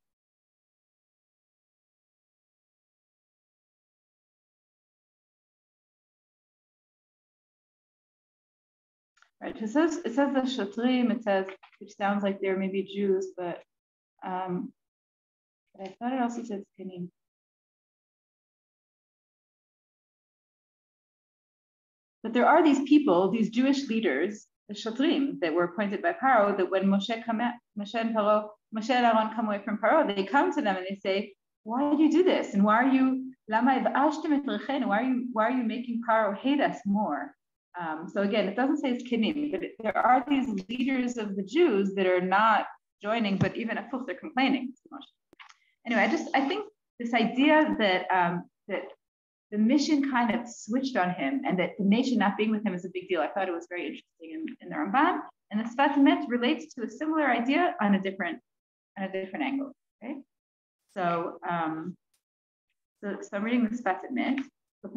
Right, it says the Shatrim, it says, which sounds like they're maybe Jews, but I thought it also says Kenim. But there are these people, these Jewish leaders, the Shatrim, that were appointed by Paro, that when Moshe and Aaron come away from Paro, they come to them and they say, why did you do this? And why are you making Paro hate us more? So again, it doesn't say it's Kenim, but there are these leaders of the Jews that are not joining, but even at they're complaining. Anyway, I think this idea that that the mission kind of switched on him, and that the nation not being with him is a big deal. I thought it was very interesting in the Ramban, and the Sfat Emet relates to a similar idea on a different angle. Okay, so I'm reading the Sfat Emet. So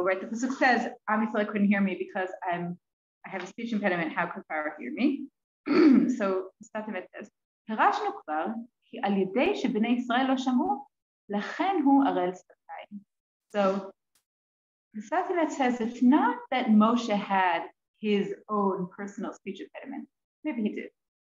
right, the pasuk says, Am Yisrael couldn't hear me because I have a speech impediment. How could Pharaoh hear me? So Sfat Emet says, "Pirashnu kvar ki al yedei shebnei Yisrael lo shamu, lachen hu arel sfatayim." So the Sfat Emet says it's not that Moshe had his own personal speech impediment. Maybe he did,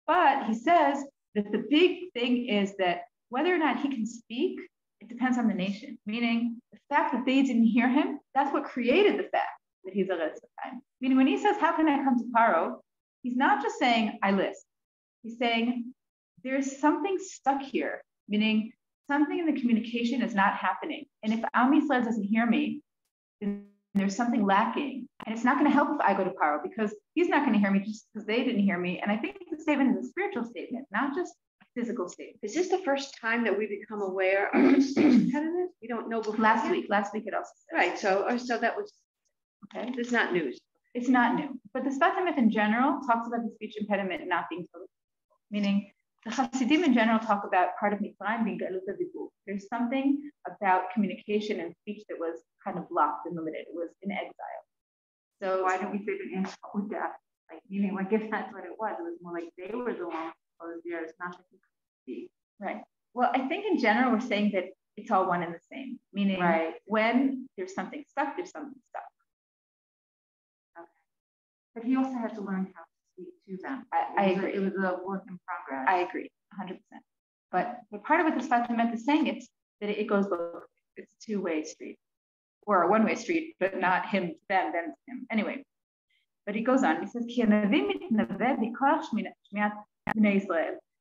but he says that the big thing is that whether or not he can speak, it depends on the nation. Meaning, the fact that they didn't hear him, that's what created the fact that he's a Sfatayim. Meaning, when he says, how can I come to Paro? He's not just saying, I list. He's saying, there's something stuck here. Meaning, something in the communication is not happening. And if Am Yisrael doesn't hear me, then there's something lacking. And it's not going to help if I go to Paro, because he's not going to hear me just because they didn't hear me. And I think the statement is a spiritual statement, not just a physical statement. Is this the first time that we become aware of the speech impediment? We don't know before. Last week it also said. Right. So that was okay. It's not news. It's not new. But the Sfat Emet in general talks about the speech impediment not being totally, meaning the Hasidim in general talk about part of Mitzrayim being galut hadibur. There's something about communication and speech that was kind of blocked and limited. It was in exile. So why don't we say the answer with that? Like, meaning, like, if that's what it was more like they were the ones closed there. It's not that you could see. Right. Well, I think in general we're saying that it's all one and the same. Meaning, right. When there's something stuck, there's something stuck. Okay. But he also had to learn how to speak to them. I agree. It was a work in progress. I agree, 100%. But part of what the Sfat Emet is saying is that it goes both ways. It's a two-way street, or a one-way street, but not him to them, them to him. Anyway, but he goes on. He says, so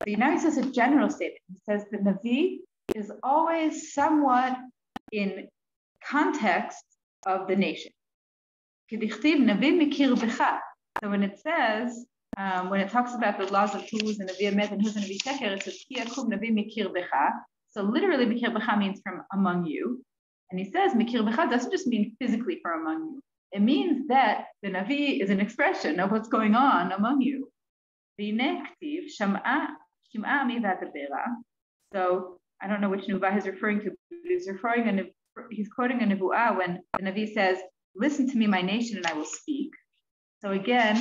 now he says a general statement. He says the Navi is always somewhat in context of the nation. So when it says, when it talks about the laws of who's a Navi Emet and who's a Navi Sheker, it says, so literally, Mikir B'cha means from among you. And he says, Mikir B'cha doesn't just mean physically from among you. It means that the Navi is an expression of what's going on among you. So I don't know which Nuba he's referring to, but he's quoting a Nebu'ah when the Navi says, listen to me, my nation, and I will speak. So again,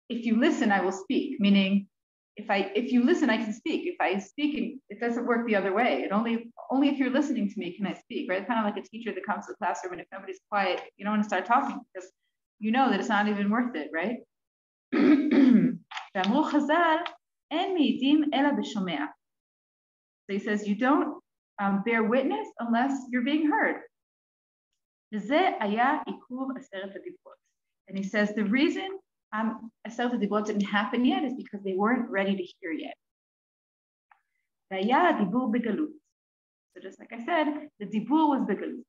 if you listen, I will speak, meaning if you listen, I can speak. If I speak, it doesn't work the other way. It only if you're listening to me can I speak, right? It's kind of like a teacher that comes to the classroom and if nobody's quiet, you don't want to start talking because you know that it's not even worth it, right? So he says, you don't bear witness unless you're being heard. And he says, the reason Aseret HaDibrot didn't happen yet is because they weren't ready to hear yet. So just like I said, the dibur was begalut.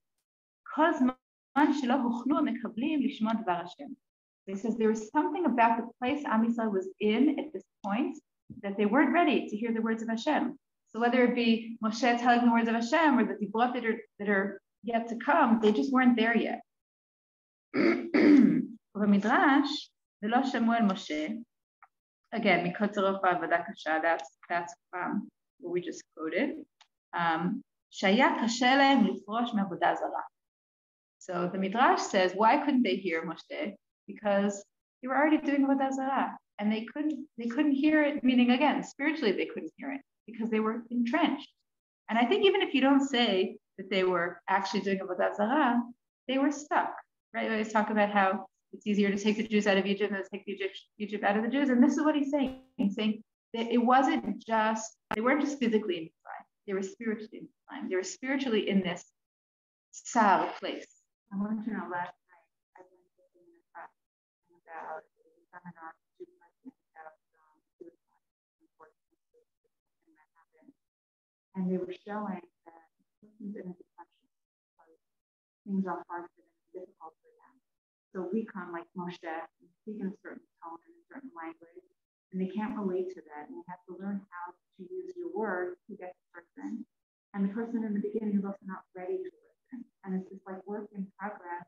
He says there was something about the place Am Yisrael was in at this point that they weren't ready to hear the words of Hashem. So whether it be Moshe telling the words of Hashem or the dibrot that are yet to come, they just weren't there yet. Again, that's what we just quoted. So the Midrash says, why couldn't they hear Moshe? Because they were already doing Avodah Zarah, and they couldn't hear it. Meaning, again, spiritually they couldn't hear it because they were entrenched. And I think even if you don't say that they were actually doing Avodah Zarah, they were stuck. Right? We always talk about how it's easier to take the Jews out of Egypt than to take Egypt out of the Jews. And this is what he's saying. He's saying that it wasn't just, they weren't just physically in Mitzrayim. They were spiritually in Mitzrayim. They were spiritually in this Sal place. I wanted to know last night, I went to about a seminar about suicide, unfortunately, and that happened. And they were showing that persons in a depression, things are hard for them, difficult for them. So we come like Moshe and speak in a certain tone and a certain language, and they can't relate to that. And you have to learn how to use your words to get the person. And the person in the beginning is also not ready to listen. And it's just like work in progress.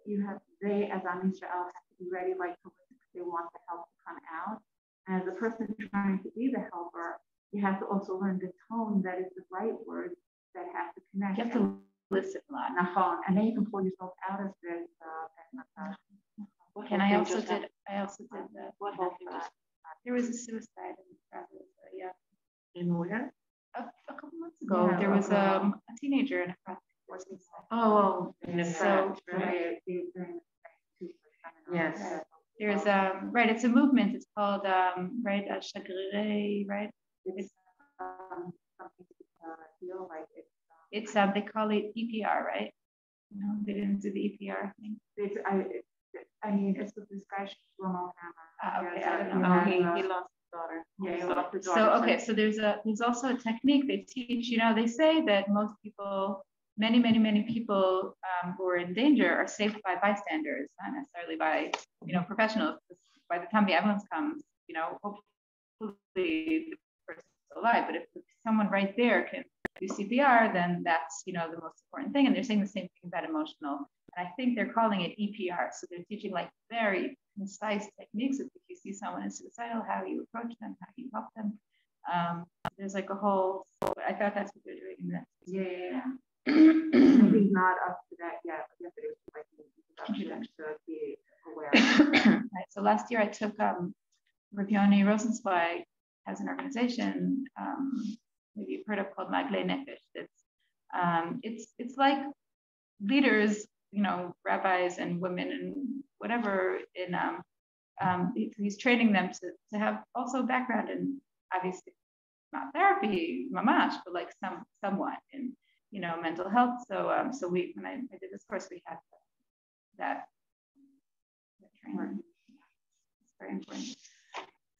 They, as Am Yisrael, have to be ready, like to listen because they want the help to come out. And as a person trying to be the helper, you have to also learn the tone that is the right words that have to connect. You have to listen a lot. And then you can pull yourself out of this. And I also did that. What whole thing was there was a suicide in Brazil. Yeah. in where? A couple months ago, there was a teenager in a practice. Oh, so Right. yes. There's right. It's a movement. It's called right Shagrire, right? It's something feel like it's they call it EPR, right? No, they didn't do the EPR thing. I mean, it's with this guy Shlomo Hammer. Okay, I don't know. He lost his daughter. So there's also a technique they teach. They say that most people, many people who are in danger are saved by bystanders, not necessarily by professionals. By the time the ambulance comes, hopefully the person's alive. But if someone right there can do CPR, then that's the most important thing. And they're saying the same thing about emotional. And I think they're calling it EPR. So they're teaching like very concise techniques of if you see someone is suicidal, how you approach them, how you help them. There's like a whole. I thought that's what they're doing in this. Yeah. Maybe not up to that yet, but yes, it is like introduction to be aware. Right. So last year I took Ravioni Rosenzweig has an organization, maybe you've heard of, called Magle Nefesh. It's like leaders, rabbis and women and whatever he's training them to have also background in, obviously not therapy, mamash, but like somewhat in mental health. So when I did this course, we had that training. It's very important.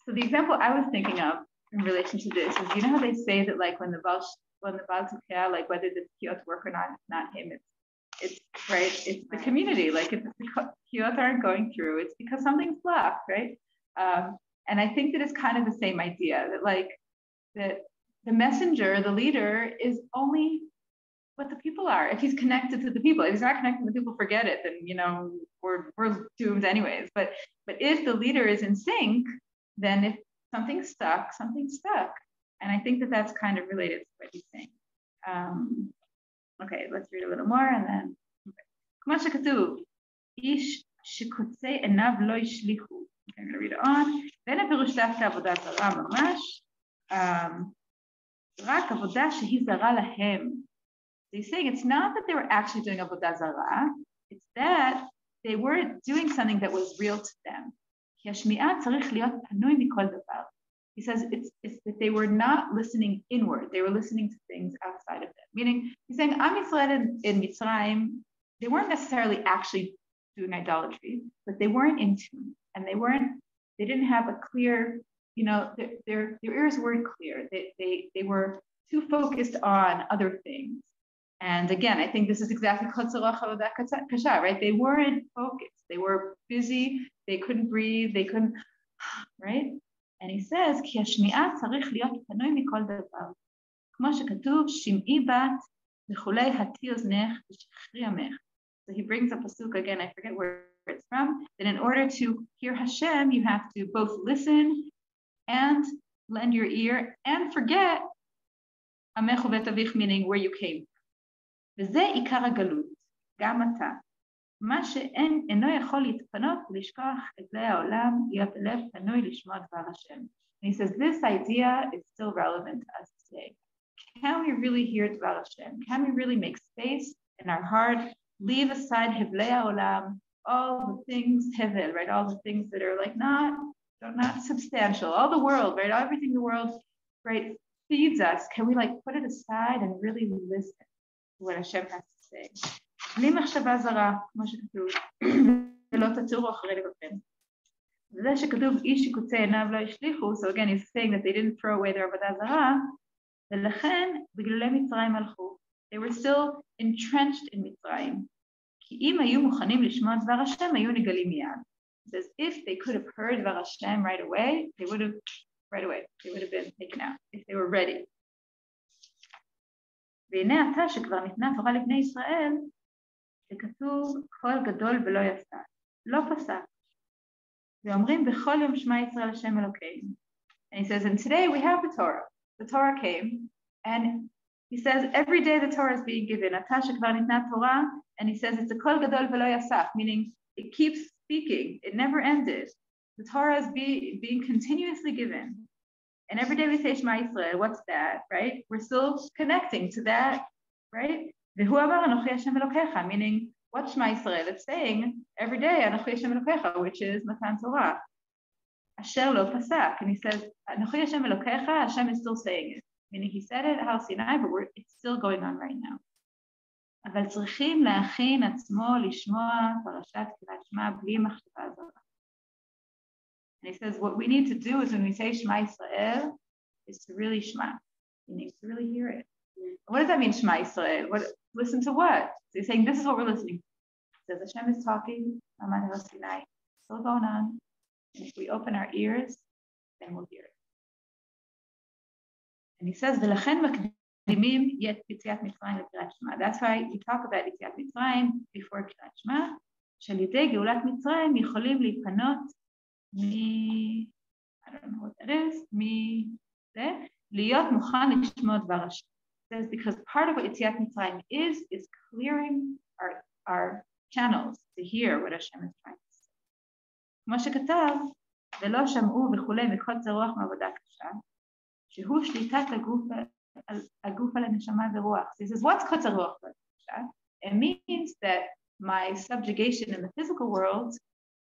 So the example I was thinking of in relation to this is, how they say that like when the Baal Tzukea, like whether the Kiyot work or not him, it's right, it's the community. Like if the Kiyot aren't going through, it's because something's blocked, right? And I think that it's kind of the same idea that like that the messenger, the leader, is only what the people are. If he's connected to the people, if he's not connected to the people, forget it. Then we're doomed anyways. But if the leader is in sync, then if something's stuck. And I think that that's kind of related to what he's saying. Okay, let's read a little more and then. כמו שכתוב, איש שקוצה עיניו לא ישליכו. I'm going to read it on. ואין הפירוש דווקא עבודה זרה ממש, רק עבודה שהיא זרה להם. They're saying it's not that they were actually doing avodah zarah, it's that they were doing something that was real to them. כי השמיעה צריך להיות פנוי מכל דבר. He says it's that they were not listening inward, they were listening to things outside of them. Meaning, he's saying, Am Yisrael in Mitzrayim, they weren't necessarily actually doing idolatry, but they weren't in tune, and they didn't have a clear, their ears weren't clear. They were too focused on other things. And again, I think this is exactly right? They weren't focused. They were busy. They couldn't breathe. They couldn't, right? And he says, כי השמיעה צריך להיות פנוי מכל דבר. כמו שכתוב, שמעי בת וכולי הטי אוזנך ושחרי עמך. So he brings up a pasuk again, I forget where it's from, that in order to hear Hashem, you have to both listen and lend your ear and forget עמך ובית אביך, meaning where you came. וזה עיקר הגלות, גם אתה. מה שאינו יכול להתפנות ולשכוח את כלי העולם, להיות הלב פנוי לשמוע דבר השם. And he says this idea is still relevant to us today. Can we really hear דבר Hashem? Can we really make space in our heart, leave aside hevlei ha'olam, all the things, hevel, right? All the things that are like not substantial, all the world, right? Everything the world, right, feeds us. Can we like put it aside and really listen to what Hashem has to say? בלי מחשבה זרה, כמו שכתוב, ולא תצורו אחרי לבכם. וזה שכתוב, איש שקוצה עיניו לא ישליכו, so again he's saying that they didn't throw away their עבודה זרה, ולכן בגלולי מצרים הלכו. They were still entrenched in מצרים. כי אם היו מוכנים לשמוע דבר השם, היו נגלים מיד. He says, if they could have heard דבר השם right away, they would have been taken out, if they were ready. והנה עתה שכבר ניתנה תורה לבני ישראל, שכתוב קול גדול ולא יפסק, לא פסק. ואומרים בכל יום שמע ישראל השם אלוקינו. And he says, and today we have the Torah. The Torah came, and he says every day the Torah is being given. עתה שכבר ניתנה תורה, and he says it's a קול גדול ולא יפסק, meaning it keeps speaking, it never ended. The Torah is being continuously given. And every day we say Shema Yisrael, what's that, right? We're still connecting to that, right? V'hu amar Anochi Hashem Elokecha, meaning what Shema Yisrael? It's saying every day Anochi Hashem Elokecha, which is Matan Torah. Asher lo pasak, and he says Anochi Hashem Elokecha, Hashem is still saying it. Meaning he said it at Har Sinai, but it's still going on right now. אבל צריכים להכין עצמו לשמוע פרשת קריאת שמע בלי מחשבה זרה. And he says, what we need to do is when we say Shema Yisrael, is to really Shema. You need to really hear it. What does that mean, Shema Yisrael? Listen to what? So he's saying, this is what we're listening to. He says, Hashem is talking, Amad Har Sinai, still going on. And if we open our ears, then we'll hear it. And he says, that's why we talk about יציאת מצרים before קריאת שמע, שעל ידי גאולת מצרים יכולים להיפנות I don't know what that is, להיות מוכן לשמוע דבר השם. Says because part of what יציאת מצרים is clearing our channels to hear what Hashem is trying to say. כמו שכתב, ולא שמעו וכולי מקוצר רוח מעבודה קשה, שהוא שליטת הגוף על הנשמה ורוח. So he says, what's קוצר רוח מעבודה קשה? It means that my subjugation in the physical world,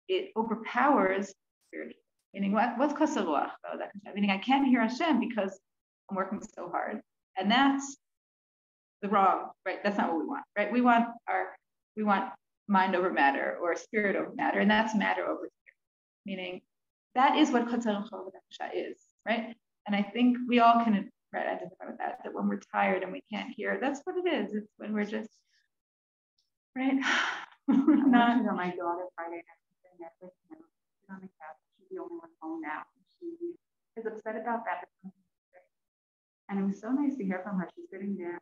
it overpowers spiritual. Meaning, what's קוצר רוח מעבודה קשה? Meaning, I can't hear Hashem because I'm working so hard. And that's the wrong, right? That's not what we want, right? We want mind over matter or spirit over matter, and that's matter over spirit. Meaning, that is what קוצר רוח מעבודה קשה is, right? And I think we all can identify with that when we're tired and we can't hear, that's what it is. It's when we're just, right? Not on my daughter Friday night, sitting there with him, on the couch. She's the only one home now. She is upset about that. And it was so nice to hear from her. She's sitting there,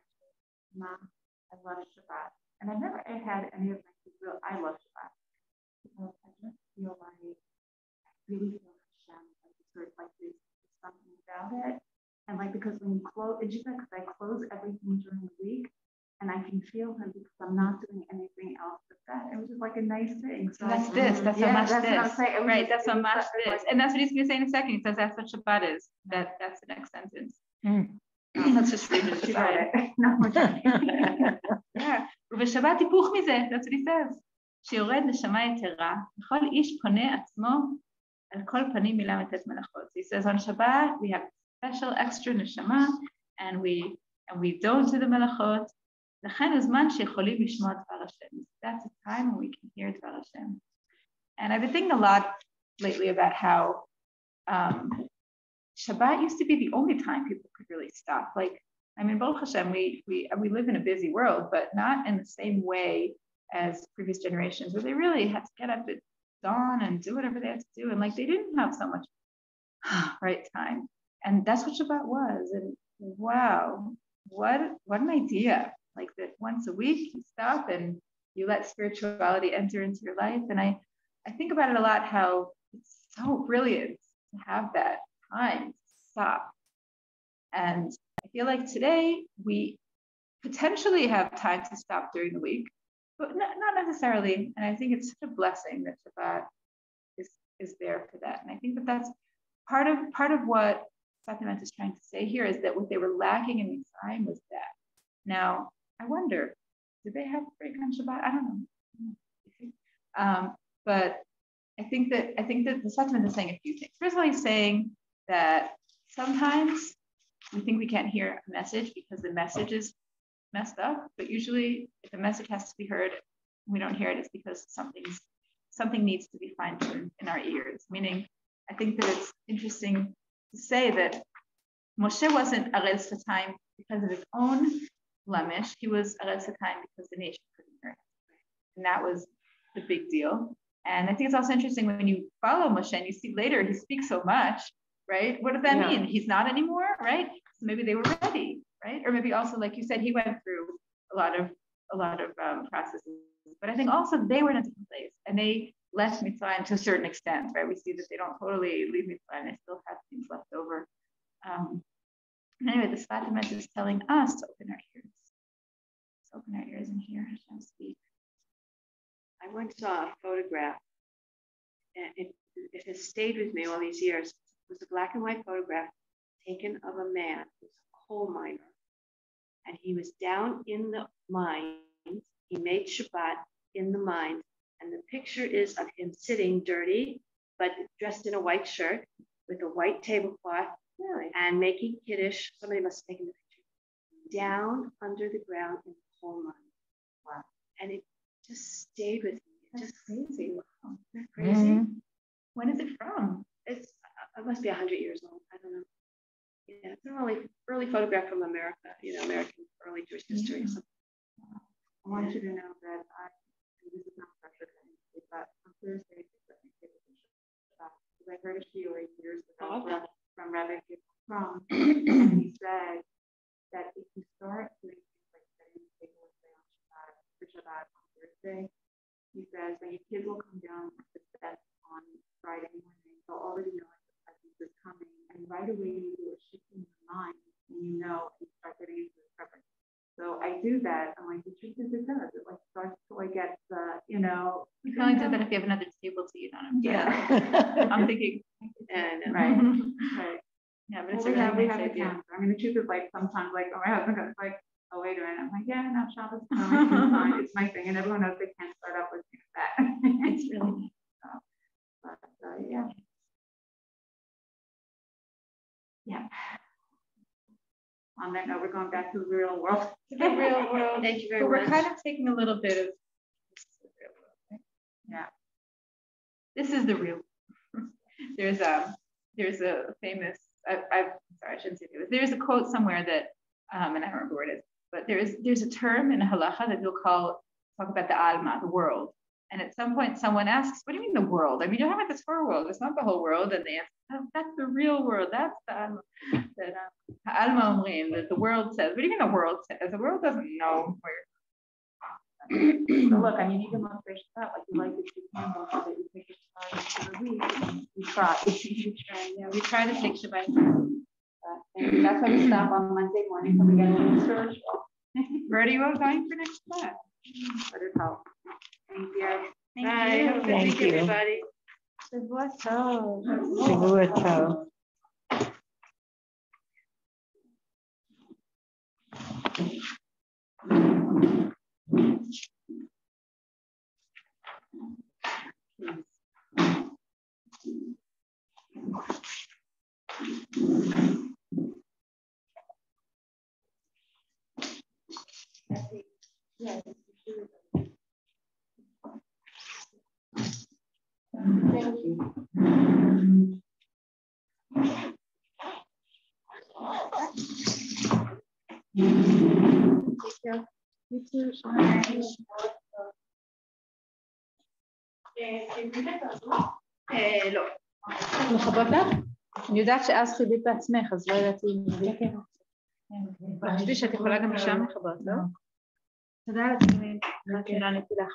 Mom, I love Shabbat. And I've never had any of my kids feel I love Shabbat. Because I just feel like I really feel Hashem. Sort of like there's something about it. And like because when you close, it's just like because I close everything during the week and I can feel him because I'm not doing anything else but that. It was just like a nice thing. So that's this. That's how much this. Right. That's how much this. And that's what he's going to say in a second. He says that's what Shabbat is. That's the next sentence. Let's just read it. Yeah. ובשבת היפוך מזה. That's what he says. שיורד נשמה יתרה, וכל איש פונה עצמו על כל פנים מילה מתת מלאכות. He says on Shabbat we have special extra neshama and we don't do the melachot. לכן הזמן שיכולים לשמוע דבר השם. That's a time when we can hear דבר השם. And I've been thinking a lot lately about how Shabbat used to be the only time people could really stop. Like, I mean, Baruch Hashem, we live in a busy world, but not in the same way as previous generations where they really had to get up at dawn and do whatever they had to do. And like, they didn't have so much right time. And that's what Shabbat was. And wow, what an idea. Like that once a week you stop and you let spirituality enter into your life. And I think about it a lot, how it's so brilliant to have that time to stop. And I feel like today we potentially have time to stop during the week, but not necessarily. And I think it's such a blessing that Shabbat is there for that. And I think that that's part of what Fatima is trying to say here is that what they were lacking in Mitzrayim was that. Now, I wonder, did they have break on Shabbat? I don't know. But I think that the Fatima is saying a few things. First of all, he's saying that sometimes we think we can't hear a message because the message is messed up, but usually if a message has to be heard, we don't hear it, it's because something needs to be fine-tuned in our ears. Meaning, I think that it's interesting to say that Moshe wasn't Arez Satayim because of his own blemish. He was Arez Satayim because the nation couldn't hear him. And that was the big deal. And I think it's also interesting when you follow Moshe and you see later he speaks so much, right? What does that mean? He's not anymore, right? So maybe they were ready, right? Or maybe also, like you said, he went through a lot of processes. But I think also they were in a different place and they left Mitzrayim to a certain extent, right? We see that they don't totally leave Mitzrayim; they still have things left over. Anyway, the Fatima is telling us to open our ears. Let's open our ears and hear Hashem speak. I once saw a photograph, and it has stayed with me all these years. It was a black and white photograph taken of a man who was a coal miner, and he was down in the mines. He made Shabbat in the mines, and the picture is of him sitting dirty, but dressed in a white shirt with a white tablecloth and making Kiddush. Somebody must have taken the picture down under the ground in the coal mine. Wow. And it just stayed with me. It's just crazy. Wow. Isn't that crazy? When is it from? It must be 100 years old. I don't know. Yeah, it's an early photograph from America, American early Jewish history. I want you to know that this is not pressure, but on Thursday, I heard a shiur years ago from Rabbi From, and he said that if you start doing things like setting the table for Shabbat on Thursday, he says that your kids will come down to set on Friday morning. They'll already know the presence is coming, and right away you do a shift in your mind, and you start getting into the preference. So I do that. I'm like, the truth is, it does. It starts to get the, You can only do that if you have another table to eat on. Yeah. I'm thinking. And right. Yeah, but it's we have nice the idea. calendar. I mean, the truth is, sometimes, my husband goes oh, wait a minute. I'm like, yeah, no, Shabbos, it's fine. It's my thing. And everyone knows they can't start up with that. It's really nice. Yeah. Yeah. On that note, we're going back to the real world. The real world. Thank you very but much. We're kind of taking a little bit of Yeah. This is the real world. There's a famous, sorry, I shouldn't say famous. There's a quote somewhere that, and I don't remember where it is, but there's a term in halacha that you'll talk about the alma, the world. And at some point someone asks, what do you mean the world? I mean, you're talking about this whole world. It's not the whole world. And they answer, oh, that's the real world. That's the alma. That the world says. What do you mean the world says? The world doesn't know where. So look, I mean, even on fish that, you like the two candles so that you take a Shabbat for the week. We try. We try to take Shabbat. And that's why we stop on Monday morning so we get a little spiritual. Where are you all going for next Shabbat? Let it help. Thank you. Bye. Thank you. Everybody. Shavua tov. Shavua tov. Yes. Thank you. You too. לא. לכבות לך? אני יודעת שאז חיבית בעצמך, אז לא ידעתי אם... חשבתי שאת יכולה גם משם לכבות, לא? תודה על עצמי, רק שלא עניתי לך.